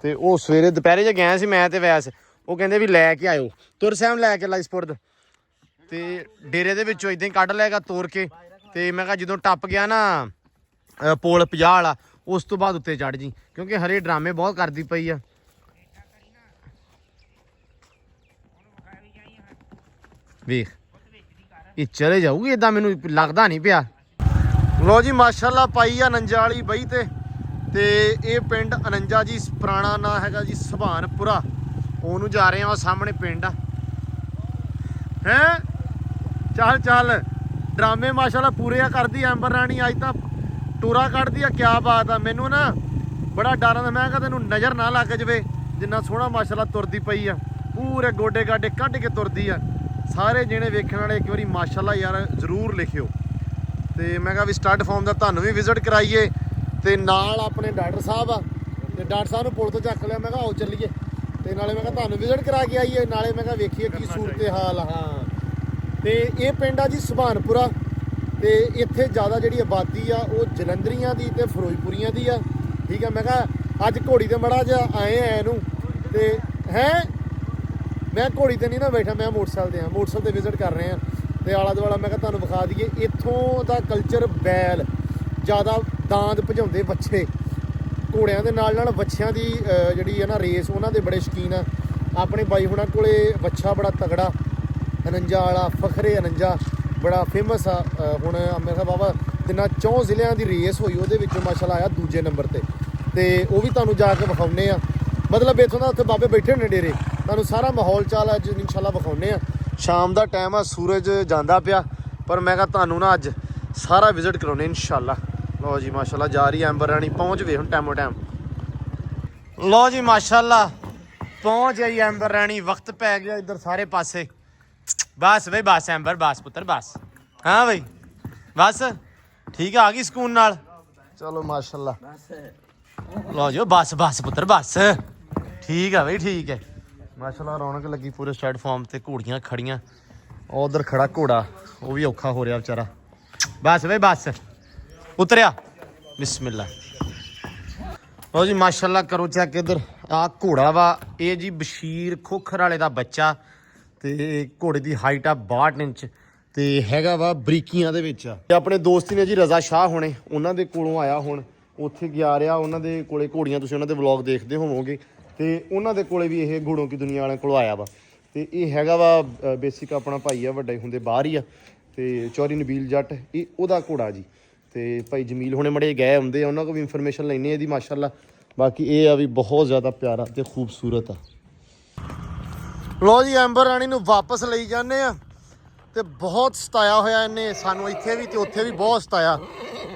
ਤੇ ਉਹ ਸਵੇਰੇ ਦੁਪਹਿਰੇ ਜੇ ਗਿਆ ਸੀ ਮੈਂ ਤੇ ਵੈਸ, ਉਹ ਕਹਿੰਦੇ ਵੀ ਲੈ ਕੇ ਆਇਓ। ਤੁਰ ਸੈਮ ਲੈ ਕੇ ਲਾਈਸਪੁਰਦ ਤੇ ਡੇਰੇ ਦੇ ਵਿੱਚੋਂ ਇਦਾਂ ਹੀ ਕੱਢ ਲਏਗਾ ਤੋੜ ਕੇ। ਤੇ ਮੈਂ ਕਿਹਾ ਜਦੋਂ ਟੱਪ ਗਿਆ ਨਾ ਪੋਲ 50 ਵਾਲਾ, ਉਸ ਤੋਂ ਬਾਅਦ ਉੱਤੇ ਚੜ ਜੀ, ਕਿਉਂਕਿ ਹਰੇ ਡਰਾਮੇ ਬਹੁਤ ਕਰਦੀ ਪਈ ਆ। ਵੇਖ ਇਹ ਚਲੇ ਜਾਊਗੀ ਏਦਾਂ, ਮੈਨੂੰ ਲੱਗਦਾ ਨਹੀਂ ਪਿਆ। ਲੋ ਜੀ ਮਾਸ਼ਾਅੱਲਾ ਪਾਈ ਆ ਅਨੰਜਾ ਵਾਲੀ ਬਈ ਤੇ ਇਹ ਪਿੰਡ ਅਨੰਜਾ ਜੀ, ਪੁਰਾਣਾ ਨਾਂ ਹੈਗਾ ਜੀ ਸੁਭਾਨਪੁਰਾ। ਉਹਨੂੰ ਜਾ ਰਹੇ ਆ, ਸਾਹਮਣੇ ਪਿੰਡ ਆ ਹੈ। ਚੱਲ ਡਰਾਮੇ ਮਾਸ਼ਾਅੱਲਾ ਪੂਰੇ ਆ ਕਰਦੀ ਐਂਬਰ ਰਾਣੀ, ਅੱਜ ਤਾਂ ਟੂਰਾ ਕੱਢਦੀ ਆ। ਕਿਆ ਬਾਤ ਆ, ਮੈਨੂੰ ਨਾ ਬੜਾ ਡਰ ਆਉਂਦਾ, ਮੈਂ ਕਿਹਾ ਤੈਨੂੰ ਨਜ਼ਰ ਨਾ ਲੱਗ ਜਾਵੇ, ਜਿੰਨਾ ਸੋਹਣਾ ਮਾਸ਼ਾਅੱਲਾ ਤੁਰਦੀ ਪਈ ਆ, ਪੂਰੇ ਗੋਡੇ ਗਾਡੇ ਕੱਢ ਕੇ ਤੁਰਦੀ ਆ। ਸਾਰੇ ਜਿਹੜੇ ਵੇਖਣ ਵਾਲੇ ਇੱਕ ਵਾਰੀ ਮਾਸ਼ਾਅੱਲਾ ਯਾਰ ਜ਼ਰੂਰ ਲਿਖਿਓ। ਤੇ ਮੈਂ ਕਿਹਾ ਵੀ ਸਟੱਡ ਫਾਰਮ ਦਾ ਤੁਹਾਨੂੰ ਵੀ ਵਿਜ਼ਿਟ ਕਰਾਈਏ ਤੇ ਨਾਲ ਆਪਣੇ ਡਾਕਟਰ ਸਾਹਿਬ ਆ, ਤੇ ਡਾਕਟਰ ਸਾਹਿਬ ਨੂੰ ਪੁਲ ਤੋਂ ਚੱਕ ਲਿਆ। ਮੈਂ ਕਿਹਾ ਆਓ ਚੱਲੀਏ, ਤੇ ਨਾਲੇ ਮੈਂ ਕਿਹਾ ਤੁਹਾਨੂੰ ਵਿਜ਼ਿਟ ਕਰਾ ਕੇ ਆਈਏ, ਨਾਲੇ ਮੈਂ ਕਿਹਾ ਵੇਖੀਏ ਕੀ ਸੂਰਤ ਹਾਲ। ਹਾਂ, ਤੇ ਇਹ ਪਿੰਡ ਆ ਜੀ ਸੁਭਾਨਪੁਰਾ, ਤੇ ਇੱਥੇ ਜ਼ਿਆਦਾ ਜਿਹੜੀ ਆਬਾਦੀ ਆ ਉਹ ਜਲੰਧਰੀਆਂ ਦੀ ਤੇ ਫਿਰੋਜ਼ਪੁਰੀਆਂ ਦੀ ਆ। ਠੀਕ ਆ, ਮੈਂ ਕਿਹਾ ਅੱਜ ਘੋੜੀ ਤੇ ਮੜਾ ਜਿਹਾ ਆਏ ਆ ਇਹਨੂੰ, ਤੇ ਹੈ ਮੈਂ ਘੋੜੀ ਤੇ ਨਹੀਂ ਨਾ ਬੈਠਾ, ਮੈਂ ਮੋਟਰਸਾਈਕਲ ਤੇ ਵਿਜ਼ਿਟ ਕਰ ਰਹੇ ਆ ਤੇ ਆਲਾ ਦੁਆਲਾ ਮੈਂ ਕਿਹਾ ਤੁਹਾਨੂੰ ਵਿਖਾ ਦਈਏ। ਇੱਥੋਂ ਦਾ ਕਲਚਰ ਬੈਲ ਜ਼ਿਆਦਾ, ਦਾਂਦ ਭਜਾਉਂਦੇ ਬੱਚੇ ਘੋੜਿਆਂ ਦੇ ਨਾਲ ਵੱਛਿਆਂ ਦੀ ਜਿਹੜੀ ਹੈ ਨਾ ਰੇਸ, ਉਹਨਾਂ ਦੇ ਬੜੇ ਸ਼ੌਕੀਨ ਆ। ਆਪਣੇ ਬਾਈ ਹੁਣਾਂ ਕੋਲੇ ਵੱਛਾ ਬੜਾ ਤਗੜਾ ਅਨੰਜਾ ਵਾਲਾ, ਫਖਰੇ ਅਨੰਜਾ ਬੜਾ ਫੇਮਸ ਆ। ਹੁਣ ਮੈਂ ਕਿਹਾ ਬਾਬਾ ਜਿੰਨਾ 4 ਜ਼ਿਲ੍ਹਿਆਂ ਦੀ ਰੇਸ ਹੋਈ ਉਹਦੇ ਵਿੱਚੋਂ ਮਾਸ਼ਾਅੱਲਾ ਆਇਆ ਦੂਜੇ ਨੰਬਰ ਤੇ ਉਹ ਵੀ ਤੁਹਾਨੂੰ ਜਾ ਕੇ ਵਿਖਾਉਂਦੇ ਆ। ਮਤਲਬ ਇੱਥੋਂ ਦਾ ਉੱਥੇ ਬਾਬੇ ਬੈਠੇ ਨੇ ਡੇਰੇ, ਤੁਹਾਨੂੰ ਸਾਰਾ ਮਾਹੌਲ ਚਾਲ ਅੱਜ ਇਨਸ਼ਾਅੱਲਾ ਵਿਖਾਉਂਦੇ ਆ। ਸ਼ਾਮ ਦਾ ਟਾਈਮ ਆ, ਸੂਰਜ ਜਾਂਦਾ ਪਿਆ, ਪਰ ਮੈਂ ਕਿਹਾ ਤੁਹਾਨੂੰ ਨਾ ਅੱਜ ਸਾਰਾ ਵਿਜ਼ਿਟ ਕਰਾਉਣੇ ਇਨਸ਼ਾਅੱਲਾ। ਲਓ ਜੀ ਮਾਸ਼ਾਅੱਲਾ ਜਾ ਰਹੀ ਐਂਬਰ ਰਾਣੀ, ਪਹੁੰਚ ਵੇ ਹੁਣ ਟਾਈਮੋ ਟਾਈਮ। ਲਓ ਜੀ ਮਾਸ਼ਾਅੱਲਾ ਪਹੁੰਚ ਗਈ ਐਂਬਰ ਰਾਣੀ, ਵਕਤ ਪੈ ਗਿਆ ਇੱਧਰ ਸਾਰੇ ਪਾਸੇ। ਬਸ ਬਈ ਬਸ ਐਂਬਰ, ਬਸ ਪੁੱਤਰ ਬਸ। ਹਾਂ ਬਈ ਬਸ ਠੀਕ ਆ ਗਈ ਸਕੂਨ ਨਾਲ। ਚਲੋ ਮਾਸ਼ਾਅੱਲਾ, ਲਓ ਜੀ ਬਸ ਪੁੱਤਰ ਬਸ ਠੀਕ ਆ ਬਈ, ਠੀਕ ਹੈ ਮਾਸ਼ਾਅੱਲਾ। ਰੌਣਕ ਲੱਗੀ ਪੂਰੇ ਸਟੱਡ ਫਾਰਮ ਤੇ, ਘੋੜੀਆਂ ਖੜੀਆਂ। ਉਧਰ ਖੜਾ ਘੋੜਾ, ਉਹ ਵੀ ਔਖਾ ਹੋ ਰਿਹਾ ਵਿਚਾਰਾ। ਬਸ ਬਈ ਬਸ ਉਤਰਿਆ, ਬਿਸਮਿਲ੍ਲਾ। ਲਓ ਜੀ ਮਾਸ਼ਾਅੱਲਾ ਕਰੋ ਚੈੱਕ, ਇੱਧਰ ਆ ਘੋੜਾ ਵਾ, ਇਹ ਜੀ ਬਸ਼ੀਰ ਖੋਖਰ ਵਾਲੇ ਦਾ ਬੱਚਾ, ਤੇ ਘੋੜੇ ਦੀ ਹਾਈਟ ਆ 62 ਇੰਚ ਤੇ ਹੈਗਾ ਵਾ ਬਰੀਕੀਆਂ ਦੇ ਵਿੱਚ ਆ। ਤੇ ਆਪਣੇ ਦੋਸਤੀ ਨੇ ਜੀ ਰਜ਼ਾ ਸ਼ਾਹ ਹੋਣੇ, ਉਹਨਾਂ ਦੇ ਕੋਲੋਂ ਆਇਆ, ਹੁਣ ਉੱਥੇ ਗਿਆ ਰਿਹਾ। ਉਹਨਾਂ ਦੇ ਕੋਲੇ ਘੋੜੀਆਂ, ਤੁਸੀਂ ਉਹਨਾਂ ਦੇ ਵਲੌਗ ਦੇਖਦੇ ਹੋਵੋਗੇ, ਤੇ ਉਹਨਾਂ ਦੇ ਕੋਲੇ ਵੀ ਇਹ ਘੋੜੋਂ ਕੀ ਦੁਨੀਆ ਵਾਲਿਆਂ ਕੋਲੋਂ ਆਇਆ ਵਾ। ਤੇ ਇਹ ਹੈਗਾ ਵਾ ਬੇਸਿਕ ਆਪਣਾ ਭਾਈ ਆ, ਵੱਡੇ ਹੁੰਦੇ ਬਾਹਰ ਹੀ ਆ, ਤੇ ਚੌਰੀ ਨਬੀਲ ਜੱਟ ਇਹ ਉਹਦਾ ਘੋੜਾ ਜੀ। ਤੇ ਭਾਈ ਜਮੀਲ ਹੁਣੇ ਮੜੇ ਗਏ ਹੁੰਦੇ ਆ, ਉਹਨਾਂ ਕੋਲ ਵੀ ਇਨਫੋਰਮੇਸ਼ਨ ਲੈਣੀ ਇਹਦੀ ਮਾਸ਼ਾਅੱਲਾ। ਬਾਕੀ ਇਹ ਆ ਵੀ ਬਹੁਤ ਜ਼ਿਆਦਾ ਪਿਆਰਾ ਤੇ ਖੂਬਸੂਰਤ ਆ। ਲੋ ਜੀ ਐਂਬਰ ਰਾਣੀ ਨੂੰ ਵਾਪਸ ਲਈ ਜਾਂਦੇ ਆ ਤੇ ਬਹੁਤ ਸਤਾਇਆ ਹੋਇਆ ਇਹਨੇ ਸਾਨੂੰ, ਇੱਥੇ ਵੀ ਤੇ ਉੱਥੇ ਵੀ ਬਹੁਤ ਸਤਾਇਆ,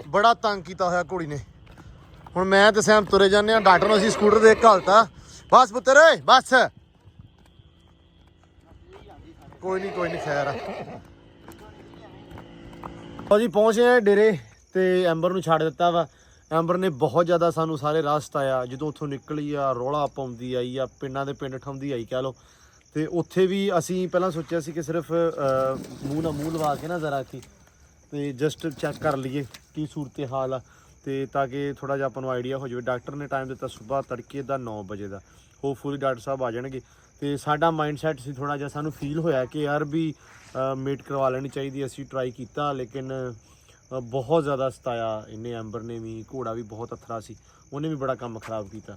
ਬੜਾ ਤੰਗ ਕੀਤਾ ਹੋਇਆ ਕੁੜੀ ਨੇ। ਹੁਣ ਮੈਂ ਤੇ ਸੈਮ ਤੁਰੇ ਜਾਂਦੇ ਆ, ਡਾਕਟਰ ਨੂੰ ਅਸੀਂ ਸਕੂਟਰ ਦੇ ਘਾਲਤਾ। ਬਸ ਪੁੱਤਰ ਓਏ ਬਸ, ਕੋਈ ਨਹੀਂ ਖੈਰ ਆ। ਲਓ ਜੀ ਪਹੁੰਚੇ ਆ ਡੇਰੇ ਤੇ ਐਂਬਰ ਨੂੰ ਛੱਡ ਦਿੱਤਾ ਵਾ। ਐਂਬਰ ਨੇ ਬਹੁਤ ਜ਼ਿਆਦਾ ਸਾਨੂੰ ਸਾਰੇ ਰਾਹ ਸਤਾਇਆ, ਜਦੋਂ ਉੱਥੋਂ ਨਿਕਲੀ ਆ ਰੌਲਾ ਪਾਉਂਦੀ ਆਈ ਆ, ਪਿੰਡਾਂ ਦੇ ਪਿੰਡ ਠਾਉਂਦੀ ਆਈ ਕਹਿ ਲਓ। ਤੇ ਉੱਥੇ ਵੀ ਅਸੀਂ ਪਹਿਲਾਂ ਸੋਚਿਆ ਸੀ ਕਿ ਸਿਰਫ ਮੂੰਹ ਨਾਲ ਮੂੰਹ ਲਵਾ ਕੇ ਨਾ ਜ਼ਰਾ ਕੀ ਤੇ ਜਸਟ ਚੈੱਕ ਕਰ ਲਈਏ ਕੀ ਸੂਰਤ ਹਾਲ ਆ, ਤੇ ਤਾਂ ਕਿ ਥੋੜਾ ਜਿਹਾ ਆਪਾਂ ਨੂੰ ਆਈਡੀਆ ਹੋ ਜਾਵੇ। ਡਾਕਟਰ ਨੇ ਟਾਈਮ ਦਿੱਤਾ ਸਵੇਰ ਤੜਕੇ ਦਾ 9 ਵਜੇ ਦਾ, ਹੋਪਫੁਲੀ ਡਾਕਟਰ ਸਾਹਿਬ ਆ ਜਾਣਗੇ। ਤੇ ਸਾਡਾ ਮਾਈਂਡ ਸੈਟ ਸੀ ਥੋੜਾ ਜਿਹਾ, ਸਾਨੂੰ ਫੀਲ ਹੋਇਆ ਕਿ ਯਾਰ ਵੀ ਮੀਟ ਕਰਵਾ ਲੈਣੀ ਚਾਹੀਦੀ। ਅਸੀਂ ਟਰਾਈ ਕੀਤਾ ਲੇਕਿਨ ਬਹੁਤ ਜ਼ਿਆਦਾ ਸਤਾਇਆ ਇਹਨੇ, ਐਂਬਰ ਨੇ ਵੀ। ਘੋੜਾ ਵੀ ਬਹੁਤ ਅਥਰਾ ਸੀ, ਉਹਨੇ ਵੀ ਬੜਾ ਕੰਮ ਖਰਾਬ ਕੀਤਾ।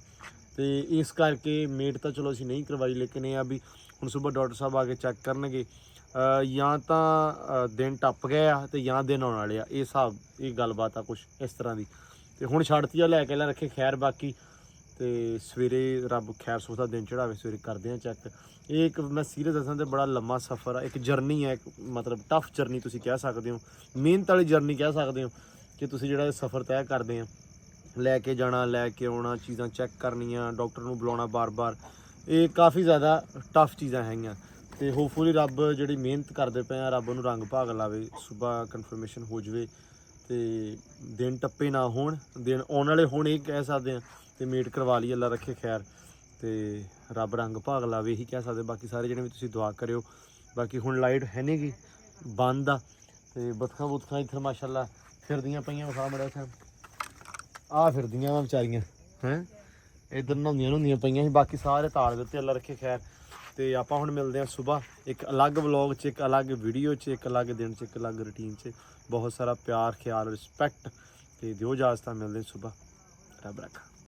ਤੇ ਇਸ ਕਰਕੇ ਮੀਟ ਤਾਂ ਚਲੋ ਅਸੀਂ ਨਹੀਂ ਕਰਵਾਈ, ਲੇਕਿਨ ਇਹ ਆ ਵੀ ਹੁਣ ਸਵੇਰ ਡਾਕਟਰ ਸਾਹਿਬ ਆ ਕੇ ਚੈੱਕ ਕਰਨਗੇ। ਜਾਂ ਤਾਂ ਦਿਨ ਟੱਪ ਗਏ ਆ ਤੇ ਜਾਂ ਦਿਨ ਆਉਣ ਵਾਲੇ ਆ, ਇਹ ਹਿਸਾਬ ਇਹ ਗੱਲਬਾਤ ਆ ਕੁਛ ਇਸ ਤਰ੍ਹਾਂ ਦੀ। ਤੇ ਹੁਣ ਛੱਡਤੀ ਆ, ਲੈ ਕੇ ਰੱਖੇ ਖੈਰ। ਬਾਕੀ ਤੇ ਸਵੇਰੇ ਰੱਬ ਖੈਰ ਸੁਖਦਾ ਦਿਨ ਚੜਾਵੇ, ਸਵੇਰੇ ਕਰਦੇ ਆ ਚੈੱਕ। ਇਹ ਇੱਕ ਮੈਂ ਸੀਰੀਅਸ ਦੱਸਾਂ ਤੇ ਬੜਾ ਲੰਮਾ ਸਫ਼ਰ ਆ, ਇੱਕ ਜਰਨੀ ਹੈ, ਇੱਕ ਮਤਲਬ ਟਫ ਜਰਨੀ ਤੁਸੀਂ ਕਹਿ ਸਕਦੇ ਹੋ, ਮਿਹਨਤ ਵਾਲੀ ਜਰਨੀ ਕਹਿ ਸਕਦੇ ਹੋ। ਕਿ ਤੁਸੀਂ ਜਿਹੜਾ ਸਫ਼ਰ ਤੈਅ ਕਰਦੇ ਆ, ਲੈ ਕੇ ਜਾਣਾ, ਲੈ ਕੇ ਆਉਣਾ, ਚੀਜ਼ਾਂ ਚੈੱਕ ਕਰਨੀਆਂ, ਡਾਕਟਰ ਨੂੰ ਬੁਲਾਉਣਾ ਬਾਰ-ਬਾਰ, ਇਹ ਕਾਫੀ ਜ਼ਿਆਦਾ ਟਫ ਚੀਜ਼ਾਂ ਹੈਗੀਆਂ। ਤੇ ਹੋਪਫੁਲੀ ਰੱਬ ਜਿਹੜੀ ਮਿਹਨਤ ਕਰਦੇ ਪਏ ਆ, ਰੱਬ ਨੂੰ ਰੰਗ ਭਾਗ ਲਾਵੇ, ਸਵੇਰ ਕਨਫਰਮੇਸ਼ਨ ਹੋ ਜਾਵੇ ਤੇ ਦਿਨ ਟੱਪੇ ਨਾ ਹੋਣ, ਦਿਨ ਆਉਣ ਵਾਲੇ ਹੋਣ ਇਹ ਕਹਿ ਸਕਦੇ ਆ। ਤੇ ਮੀਟ ਕਰਵਾ ਲਈ, ਅੱਲਾ ਰੱਖੇ ਖੈਰ, ਤੇ ਰੱਬ ਰੰਗ ਭਾਗ ਲਾਵੇ, ਇਹੀ ਕਹਿ ਸਕਦੇ। ਬਾਕੀ ਸਾਰੇ ਜਿਹੜੇ ਵੀ ਤੁਸੀਂ ਦੁਆ ਕਰਿਓ। ਬਾਕੀ ਹੁਣ ਲਾਈਟ ਹੈ ਨਹੀਂ ਗੀ, ਬੰਦ ਆ। ਤੇ ਬਤਖਾਂ ਬੁਤਖਾਂ ਇੱਥੇ ਮਾਸ਼ਾਅੱਲਾ ਫਿਰਦੀਆਂ ਪਈਆਂ, ਵਿਖਾ ਮੜਿਆ ਇੱਥੇ ਆ ਫਿਰਦੀਆਂ ਵਾ ਵਿਚਾਰੀਆਂ ਹੈਂ, ਇੱਧਰ ਨਹਾਉਂਦੀਆਂ ਹੁੰਦੀਆਂ ਪਈਆਂ ਸੀ। ਬਾਕੀ ਸਾਰੇ ਤਾਲ ਦਿੱਤੇ, ਅੱਲਾ ਰੱਖੇ ਖੈਰ। ਤੇ ਆਪਾਂ ਹੁਣ ਮਿਲਦੇ ਹਾਂ ਸਵੇਰ ਇੱਕ ਅਲੱਗ ਵਲੌਗ 'ਚ, ਇੱਕ ਅਲੱਗ ਵੀਡੀਓ 'ਚ, ਇੱਕ ਅਲੱਗ ਦਿਨ 'ਚ, ਇੱਕ ਅਲੱਗ ਰੂਟੀਨ 'ਚ। ਬਹੁਤ ਸਾਰਾ ਪਿਆਰ, ਖਿਆਲ, ਰਿਸਪੈਕਟ ਤੇ ਦਿਓ ਇਜਾਜ਼ਤ। ਮਿਲਦੇ ਸਵੇਰ, ਰੱਬ ਰੱਖਾ।